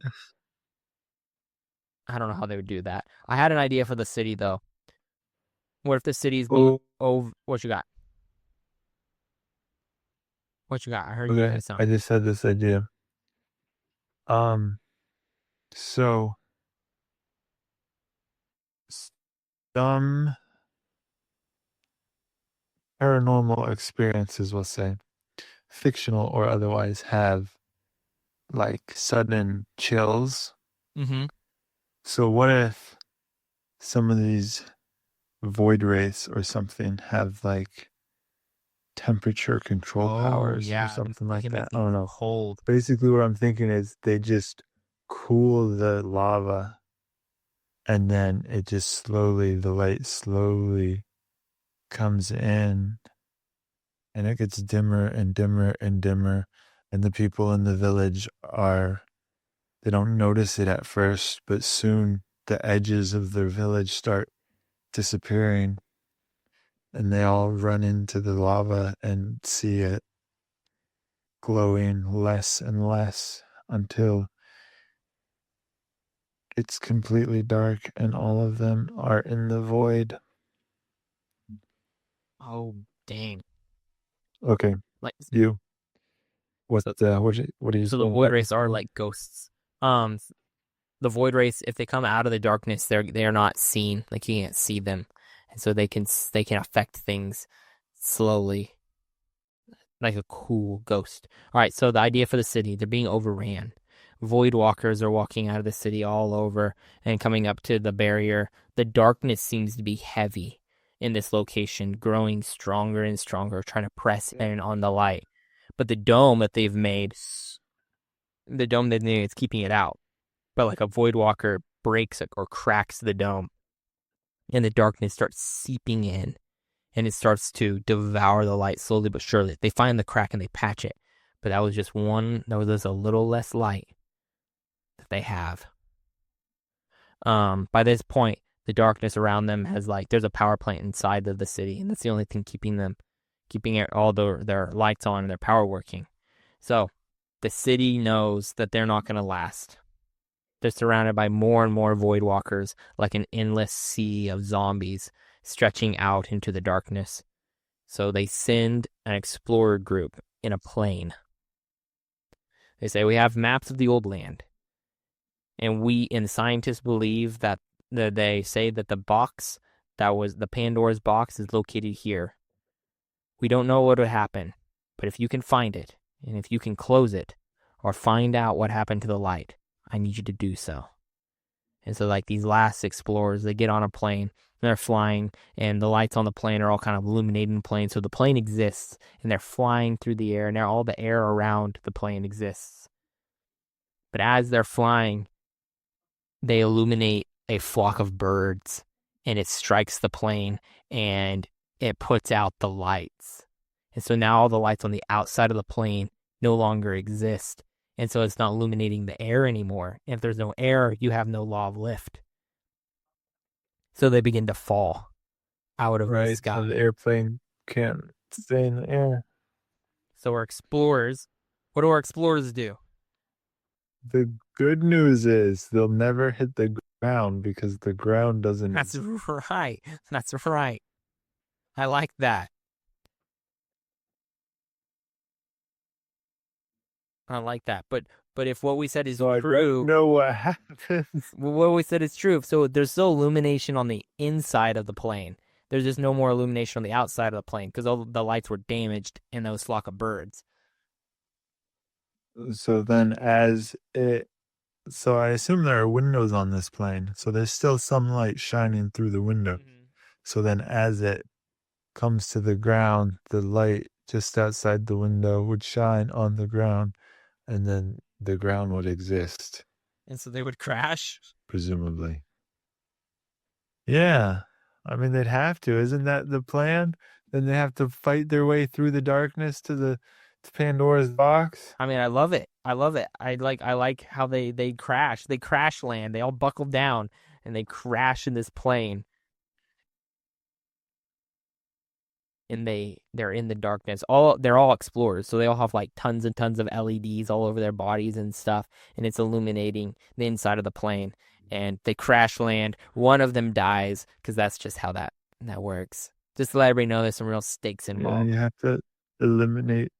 S1: I don't know how they would do that. I had an idea for the city though. What if the city's being
S2: Oh,
S1: what you got? What you got? I heard you
S2: okay.
S1: say
S2: I
S1: something.
S2: just had this idea. Um, so some paranormal experiences, we'll say, fictional or otherwise, have like sudden chills.
S1: Mm-hmm.
S2: So what if some of these void wraiths or something have like temperature control
S1: Oh
S2: powers or
S1: yeah,
S2: something
S1: they
S2: like
S1: can make
S2: that? I
S1: things
S2: don't know.
S1: cold.
S2: Basically, what I'm thinking is they just cool the lava and then it just slowly, the light slowly comes in and it gets dimmer and dimmer and dimmer. And the people in the village they don't notice it at first, but soon the edges of their village start disappearing and they all run into the lava and see it glowing less and less until it's completely dark and all of them are in the void.
S1: Oh dang!
S2: Okay,
S1: Like
S2: you.
S1: so,
S2: What are you
S1: so the
S2: saying
S1: void
S2: about this
S1: race are
S2: plan?
S1: like ghosts. Um, the void race, if they come out of the darkness, they are not seen. Like you can't see them, and so they can affect things slowly, like a cool ghost. All right, so the idea for the city, they're being overran. Void walkers are walking out of the city all over and coming up to the barrier. The darkness seems to be heavy in this location, growing stronger and stronger, trying to press
S2: Yeah.
S1: in on the light. But the dome that they've made, the dome that they made is keeping it out. But like a void walker breaks it or cracks the dome, and the darkness starts seeping in and it starts to devour the light slowly but surely. They find the crack and they patch it. But that was just a little less light that they have. By this point, the darkness around them has like there's a power plant inside of the city, and that's the only thing keeping all their lights on and their power working. So the city knows that they're not going to last. They're surrounded by more and more void walkers, like an endless sea of zombies stretching out into the darkness. So they send an explorer group in a plane. They say, we have maps of the old land. And scientists believe that they say that the box that was the Pandora's box is located here. We don't know what would happen, but if you can find it, and if you can close it, or find out what happened to the light, I need you to do so. And so, like these last explorers, they get on a plane, and they're flying, and the lights on the plane are all kind of illuminating the plane. So the plane exists, and they're flying through the air, and all the air around the plane exists. But as they're flying, they illuminate a flock of birds, and it strikes the plane, and it puts out the lights. And so now all the lights on the outside of the plane no longer exist. And so it's not illuminating the air anymore. And if there's no air, you have no law of lift. So they begin to fall out of the
S2: Right, so the
S1: sky.
S2: airplane can't stay in the air.
S1: So our explorers, what do our explorers do?
S2: The good news is they'll never hit the ground because the ground doesn't
S1: That's
S2: exist.
S1: right. That's right. I like that. I like that. But if what we said is
S2: So I don't
S1: true,
S2: know what happens.
S1: what we said is true. So there's still illumination on the inside of the plane. There's just no more illumination on the outside of the plane because all the lights were damaged in those flock of birds.
S2: So then so I assume there are windows on this plane. So there's still some light shining through the window.
S1: Mm-hmm.
S2: So then as it comes to the ground, the light just outside the window would shine on the ground and then the ground would exist,
S1: And so they would crash.
S2: presumably. Yeah. I mean, they'd have to. Isn't that the plan? Then they have to fight their way through the darkness to Pandora's box.
S1: I mean, I love it. I love it. I like how they crash. They crash land. They all buckle down and they crash in this plane and they're in the darkness. They're all explorers, so they all have like tons and tons of LEDs all over their bodies and stuff, and it's illuminating the inside of the plane. and they crash land. One of them dies because that's just how that works. Just to let everybody know there's some real stakes
S2: Yeah,
S1: involved.
S2: you have to eliminate.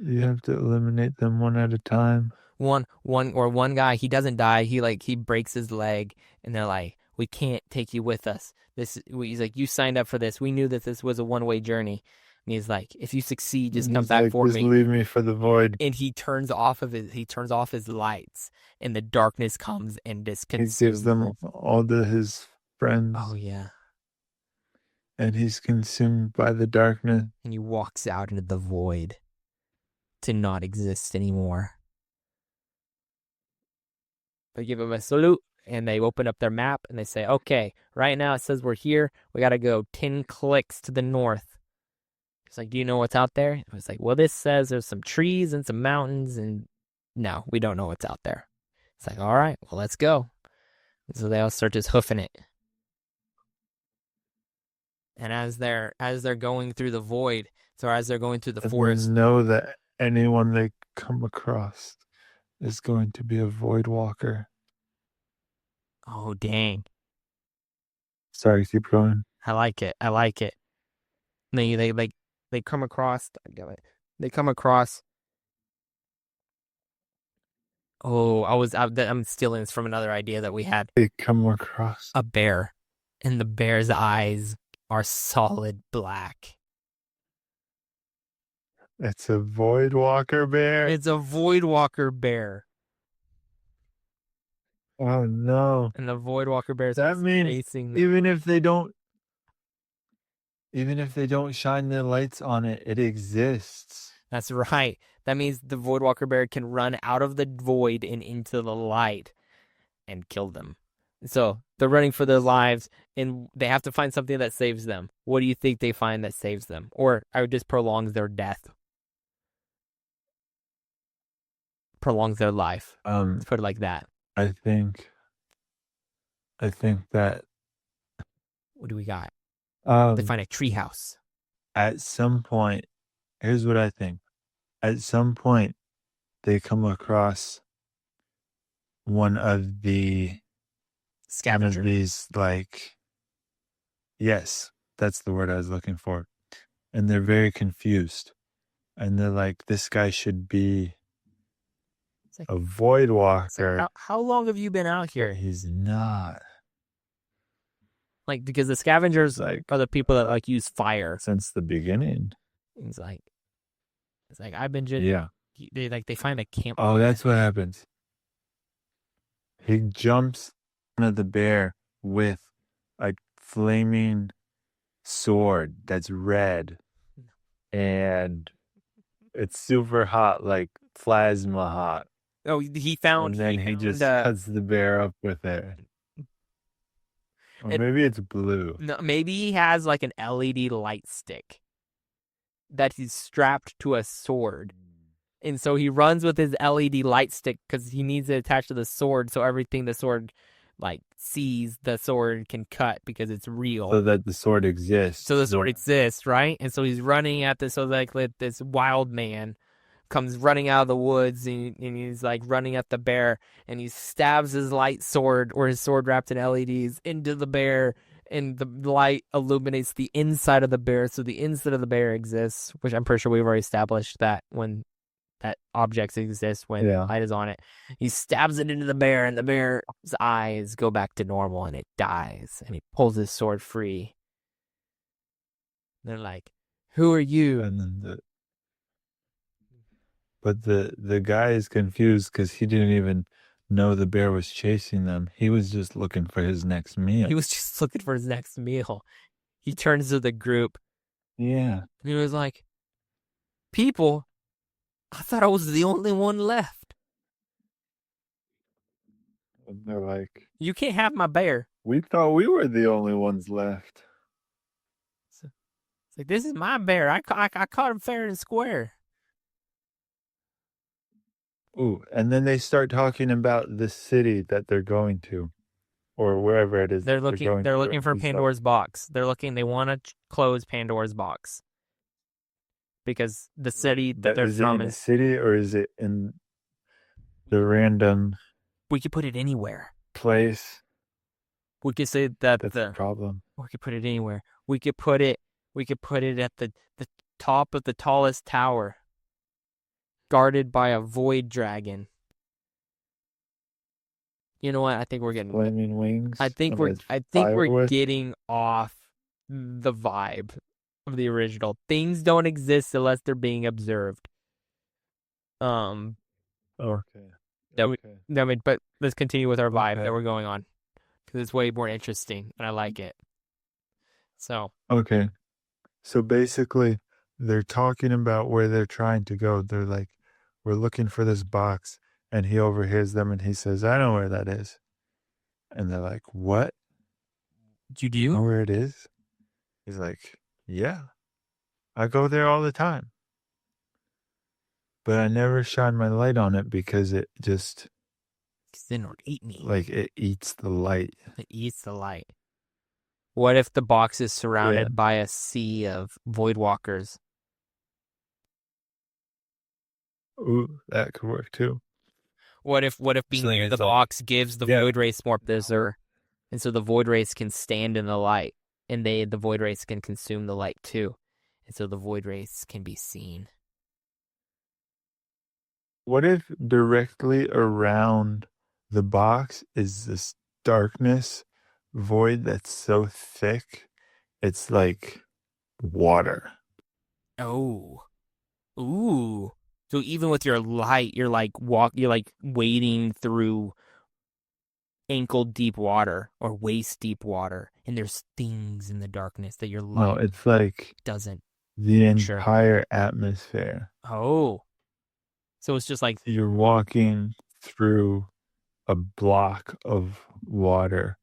S2: You
S1: And
S2: have to eliminate them one at a time.
S1: one guy, he doesn't die. He breaks his leg, and they're like, "We can't take you with us." He's like, "You signed up for this. We knew that this was a one-way journey." And he's like, "If you succeed, just
S2: And
S1: come
S2: he's
S1: back
S2: like,
S1: for
S2: just
S1: me."
S2: leave me for the void.
S1: And he turns off his lights, and the darkness comes and just
S2: He gives
S1: consumes
S2: them
S1: them.
S2: all to his
S1: Oh
S2: friends,
S1: yeah.
S2: and he's consumed by the darkness.
S1: And he walks out into the void to not exist anymore. They give him a salute, and they open up their map and they say, "Okay, right now it says we're here. We got to go 10 clicks to the north." It's like, "Do you know what's out there?" It was like, "Well, this says there's some trees and some mountains, and no, we don't know what's out there." It's like, "All right, well, let's go." And so they all start just hoofing it. And as they're going through the void, so as they're going through the
S2: And they
S1: forest,
S2: know that anyone they come across is going to be a void walker.
S1: oh dang,
S2: Sorry, keep going.
S1: I like it. I like it. They like they come across. They come across. Oh, I'm stealing this from another idea that we had.
S2: They come across.
S1: A bear, and the bear's eyes are solid black.
S2: It's a void walker bear.
S1: It's a voidwalker bear,
S2: Oh no.
S1: and the voidwalker bear is
S2: That means
S1: chasing them.
S2: even if they don't shine their lights on it, it exists.
S1: That's right. That means the voidwalker bear can run out of the void and into the light and kill them. So they're running for their lives, and they have to find something that saves them. What do you think they find that saves them? Or I would just prolongs their death, prolongs their life. Let's put it like that.
S2: I think that
S1: What do we got? They
S2: um
S1: find a treehouse.
S2: at some point, here's what I think. At some point they come across one of
S1: Scavenger.
S2: these, like, yes, that's the word I was looking for. And they're very confused. And they're like, this guy should be
S1: Like,
S2: a void walker.
S1: how long have you been out here?
S2: He's not.
S1: Like, because the scavengers are the people that like use fire
S2: Since the beginning.
S1: It's like I've been just
S2: Yeah.
S1: they find a camp.
S2: Oh, that's what happens. He jumps on the bear with a flaming sword that's red, and it's super hot, like plasma hot.
S1: Oh, he found.
S2: And then he just cuts the bear up with it. Or maybe it's blue.
S1: No, maybe he has like an LED light stick that he's strapped to a sword. And so he runs with his LED light stick because he needs it attached to the sword, so everything the sword like sees, the sword can cut because it's real.
S2: So that the sword exists.
S1: So the sword exists, right? And so he's running at this. So like this wild man comes running out of the woods, and he's like running at the bear, and he stabs his light sword or his sword wrapped in LEDs into the bear, and the light illuminates the inside of the bear. So the inside of the bear exists, which I'm pretty sure we've already established that when that objects exist when light is on it. He stabs it into the bear, and the bear's eyes go back to normal, and it dies. And he pulls his sword free. They're like, "Who are you?"
S2: And then but the guy is confused because he didn't even know the bear was chasing them. He was just looking for his next meal.
S1: He was just looking for his next meal. He turns to the group.
S2: Yeah.
S1: And he was like, "People, I thought I was the only one left."
S2: And they're like,
S1: "You can't have my bear."
S2: we thought we were the only ones left.
S1: It's like, "This is my bear. I caught him fair and square."
S2: Ooh, and then they start talking about the city that they're going to, or wherever it is.
S1: They're looking for Pandora's box. They want to close Pandora's box because the city that they're
S2: is
S1: from
S2: it in a city, or is it in the random
S1: We could put it anywhere.
S2: place.
S1: We could say that
S2: That's the problem.
S1: we could put it anywhere. We could put it at the top of the tallest tower, guarded by a void dragon. You know what? I think we're getting
S2: Flaming wings.
S1: I think we're getting off the vibe of the original. Things don't exist unless they're being observed.
S2: Okay.
S1: But let's continue with our vibe
S2: Okay.
S1: that we're going on, because it's way more interesting and I like it. So
S2: Okay. So basically, they're talking about where they're trying to go. They're like, we're looking for this box. And he overhears them and he says, I know where that is. And they're like, what?
S1: you
S2: You know
S1: do?
S2: where it is? He's like, yeah, I go there all the time. But I never shine my light on it because it just,
S1: Then it'll eat me.
S2: like, it eats the light.
S1: It eats the light. What if the box is surrounded
S2: Yeah.
S1: by a sea of void walkers?
S2: Ooh, that could work too.
S1: What if being the box gives the void race more bizarre, and so the void race can stand in the light, and the void race can consume the light too, and so the void race can be seen.
S2: What if directly around the box is this darkness void that's so thick, it's like water?
S1: Oh, ooh. So even with your light, you're like wading through ankle deep water or waist deep water, and there's things in the darkness that your
S2: No,
S1: light
S2: it's like
S1: doesn't.
S2: the
S1: Sure.
S2: entire atmosphere.
S1: Oh, so it's just like
S2: You're walking through a block of water,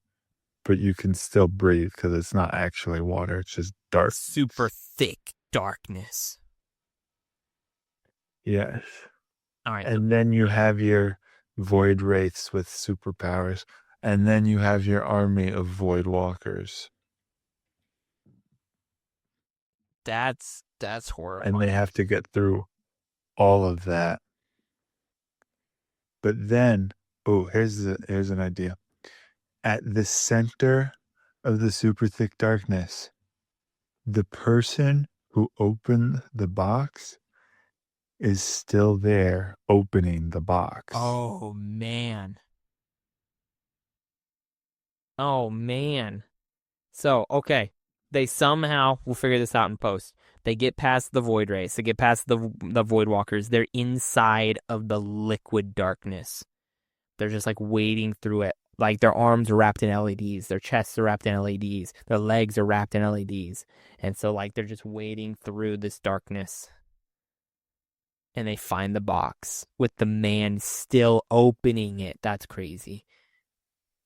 S2: but you can still breathe because it's not actually water, it's just dark.
S1: super thick darkness.
S2: Yes.
S1: All right.
S2: And then you have your void wraiths with superpowers, and then you have your army of void walkers.
S1: That's horrible.
S2: And they have to get through all of that. But then, here's an idea. At the center of the super thick darkness, the person who opened the box is still there opening the box.
S1: Oh man. Oh man. So, okay. They somehow will figure this out in post. They get past the void race. They get past the void walkers. They're inside of the liquid darkness. They're just like wading through it. Like their arms are wrapped in LEDs, their chests are wrapped in LEDs, their legs are wrapped in LEDs. And so like they're just wading through this darkness. And they find the box with the man still opening it. That's crazy.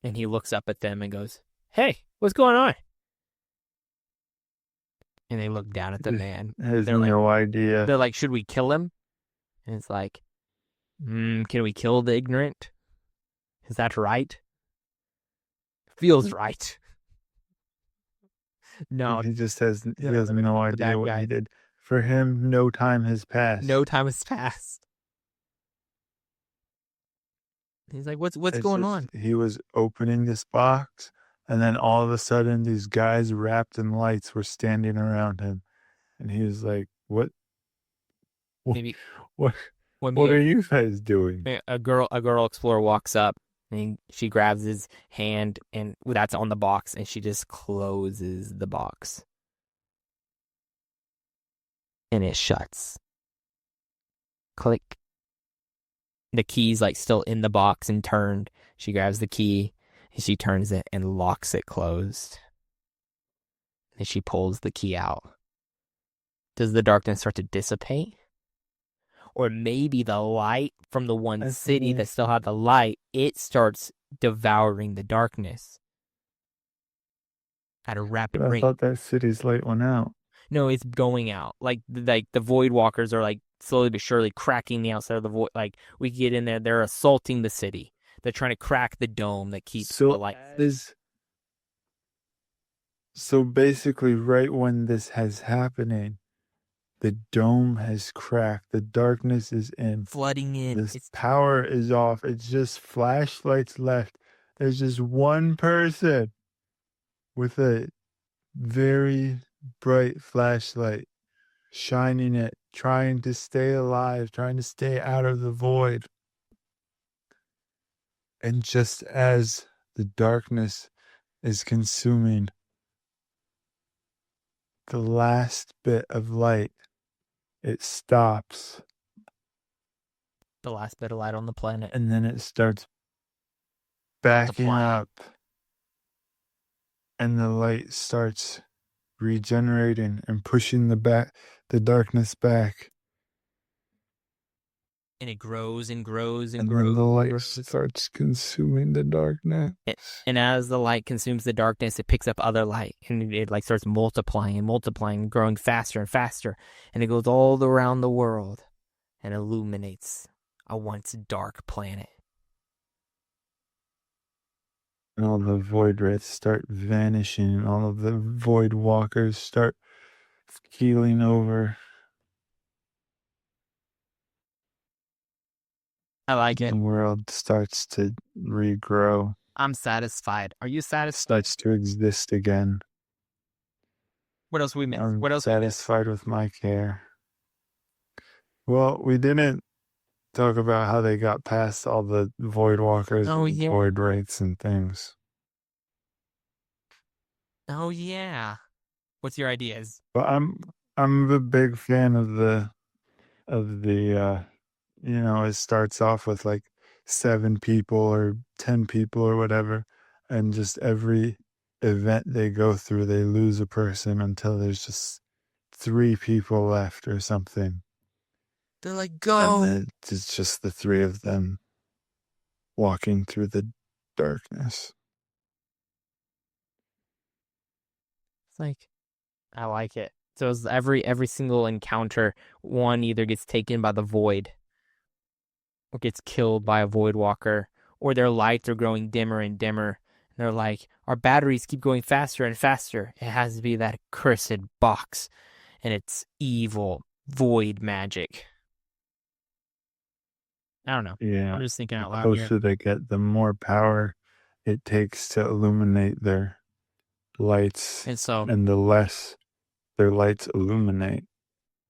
S1: And he looks up at them and goes, "Hey, what's going on?" And they look down at the man.
S2: Has
S1: They're like,
S2: no idea.
S1: They're like, "Should we kill him?" And it's like, can we kill the ignorant? Is that right? Feels right. No,
S2: He just has no idea what he did. For him, no time has passed.
S1: No time has passed. He's like, what's going on?
S2: He was opening this box, and then all of a sudden, these guys wrapped in lights were standing around him, and he was like, "What?
S1: Maybe
S2: What are you guys doing?"
S1: A girl explorer walks up, and she grabs his hand, and that's on the box, and she just closes the box, and it shuts. Click. The key's like still in the box and turned. She grabs the key and she turns it and locks it closed. And she pulls the key out. Does the darkness start to dissipate? Or maybe the light from the one city that still had the light, it starts devouring the darkness at a rapid rate.
S2: I thought that city's light went out.
S1: No, it's going out. Like the void walkers are like slowly but surely cracking the outside of the void. Like we get in there, they're assaulting the city. They're trying to crack the dome that keeps the light.
S2: So basically, right when this has happening, The dome has cracked. The darkness is in.
S1: Flooding in.
S2: This power is off. It's just flashlights left. There's just one person with a very bright flashlight shining it, trying to stay alive, trying to stay out of the void. And just as the darkness is consuming the last bit of light, it stops.
S1: The last bit of light on the planet.
S2: And then it starts backing up. And the light starts regenerating and pushing the darkness back.
S1: And it grows and grows and
S2: And
S1: grows.
S2: then the light starts consuming the darkness.
S1: And as the light consumes the darkness, it picks up other light. And it like starts multiplying and multiplying, growing faster and faster. And it goes all around the world and illuminates a once dark planet.
S2: And all the void wraiths start vanishing. And all of the void walkers start keeling over.
S1: I like it.
S2: The world starts to regrow.
S1: I'm satisfied. Are you satisfied?
S2: Starts to exist again.
S1: What else we missed?
S2: I'm
S1: What else?
S2: Satisfied with my care. Well, we didn't talk about how they got past all the void walkers and void wraiths and things.
S1: Oh yeah. What's your ideas?
S2: But I'm a big fan of the it starts off with like 7 people or 10 people or whatever, and just every event they go through, they lose a person until there's just 3 people left or something.
S1: They're like, go.
S2: And then it's just the 3 of them walking through the darkness.
S1: It's like, I like it. So it's every single encounter, one either gets taken by the void, or gets killed by a void walker, or their lights are growing dimmer and dimmer. And they're like, our batteries keep going faster and faster. It has to be that cursed box, and it's evil void magic. I don't know.
S2: Yeah.
S1: I'm just thinking out loud.
S2: The closer they get, the more power it takes to illuminate their lights, and the less their lights illuminate.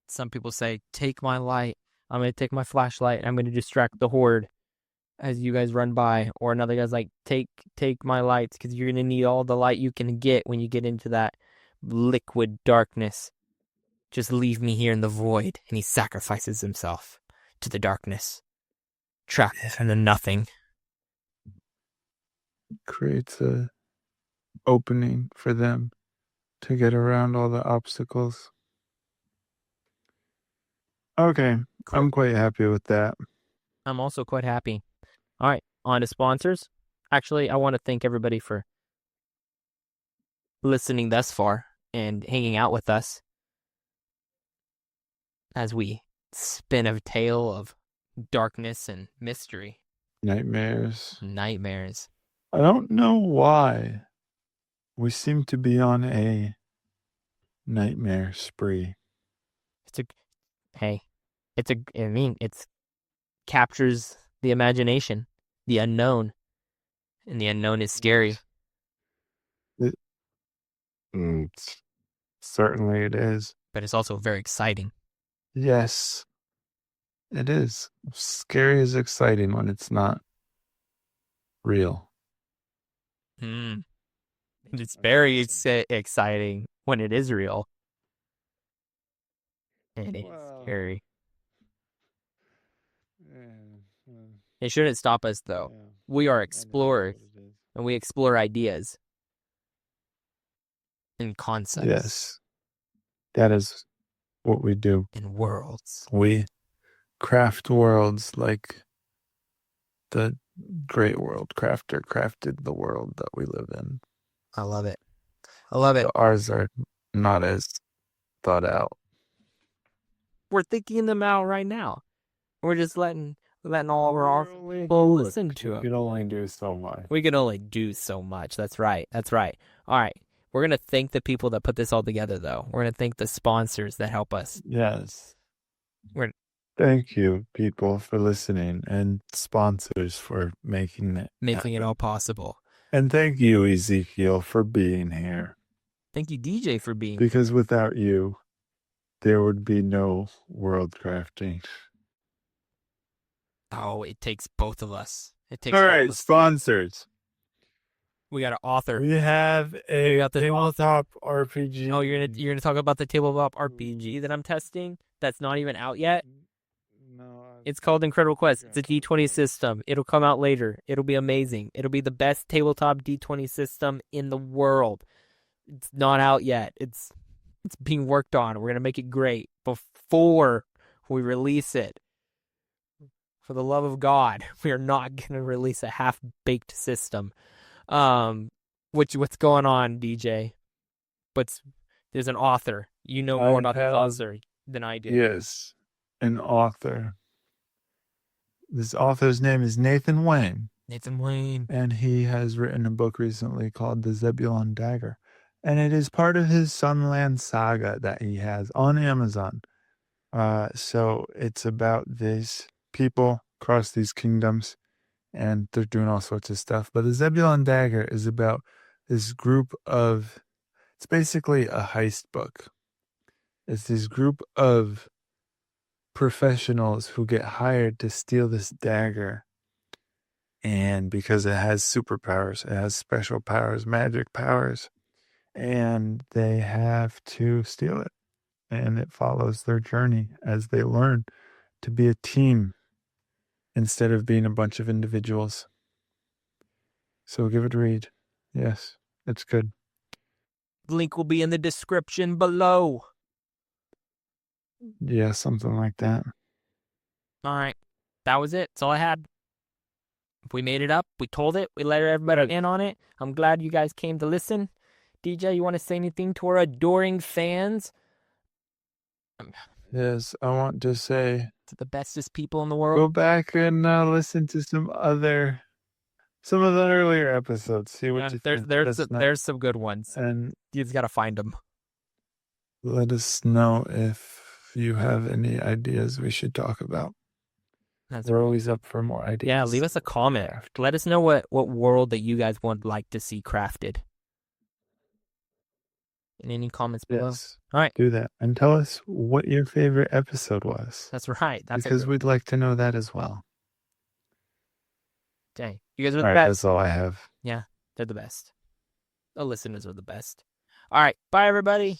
S1: Some people say, take my light. I'm going to take my flashlight. I'm going to distract the horde as you guys run by. Or another guy's like, take my lights, because you're going to need all the light you can get when you get into that liquid darkness. Just leave me here in the void. And he sacrifices himself to the darkness, trapped into nothing.
S2: Creates a opening for them to get around all the obstacles. Okay, cool. I'm quite happy with that.
S1: I'm also quite happy. All right, on to sponsors. Actually, I want to thank everybody for listening thus far and hanging out with us as we spin a tale of darkness and mystery.
S2: Nightmares.
S1: I
S2: don't know why we seem to be on a nightmare spree.
S1: It captures the imagination, the unknown, and the unknown is scary.
S2: Certainly it is.
S1: But it's also very exciting.
S2: Yes, it is. Scary is exciting when it's not real.
S1: It's very exciting when it is real. And it's scary. It shouldn't stop us, though. Yeah. We are explorers, and we explore ideas and concepts.
S2: Yes, that is what we do.
S1: In worlds.
S2: We craft worlds like the great world crafter crafted the world that we live in.
S1: I love it. So
S2: ours are not as thought out.
S1: We're thinking them out right now. We're just letting all of our people listen to them.
S2: We can only do so much.
S1: That's right. All right. We're gonna thank the people that put this all together, though. We're gonna thank the sponsors that help us.
S2: Yes.
S1: We're
S2: Thank you, people, for listening, and sponsors for making it
S1: making it
S2: happen.
S1: all possible.
S2: And thank you, Ezekiel, for being here.
S1: Thank you, DJ, for being
S2: Because without you, there would be no world crafting.
S1: Oh, it takes both of us. It takes
S2: All
S1: all
S2: right,
S1: of us.
S2: sponsors.
S1: We got an author.
S2: We have a
S1: got the
S2: tabletop RPG.
S1: Oh, you're gonna talk about the tabletop RPG that I'm testing. That's not even out yet.
S2: No,
S1: It's called Incredible Quest. It's a D20 system. It'll come out later. It'll be amazing. It'll be the best tabletop D20 system in the world. It's not out yet. It's being worked on. We're gonna make it great before we release it. For the love of God, we are not gonna release a half-baked system. What's going on, DJ? There's an author. You know more about the author than I do.
S2: Yes, an author. This author's name is Nathan Wayne.
S1: Nathan Wayne.
S2: And he has written a book recently called The Zebulon Dagger. And it is part of his Sunland saga that he has on Amazon. So it's about these people across these kingdoms, and they're doing all sorts of stuff. But the Zebulon Dagger is about this group of, it's basically a heist book. It's this group of professionals who get hired to steal this dagger. And because it has superpowers, it has special powers, magic powers, and they have to steal it. And it follows their journey as they learn to be a team instead of being a bunch of individuals. So give it a read. Yes, it's good.
S1: Link will be in the description below.
S2: Yeah, something like that.
S1: All right. That was it. That's all I had. We made it up. We told it. We let everybody in on it. I'm glad you guys came to listen. DJ, you want to say anything to our adoring fans?
S2: Yes, I want to say
S1: To the bestest people in the world.
S2: Go back and listen to some of the earlier episodes. See what you think.
S1: There's some good ones.
S2: And
S1: you just gotta find them.
S2: Let us know if you have any ideas we should talk about. We're always up for more ideas.
S1: Yeah, leave us a comment. Let us know what world that you guys would like to see crafted. In any comments below.
S2: Yes.
S1: All right.
S2: Do that. And tell us what your favorite episode was.
S1: That's right.
S2: Because we'd like to know that as well.
S1: Dang. You guys are the best.
S2: That's all I have.
S1: Yeah, they're the best. The listeners are the best. All right. Bye, everybody.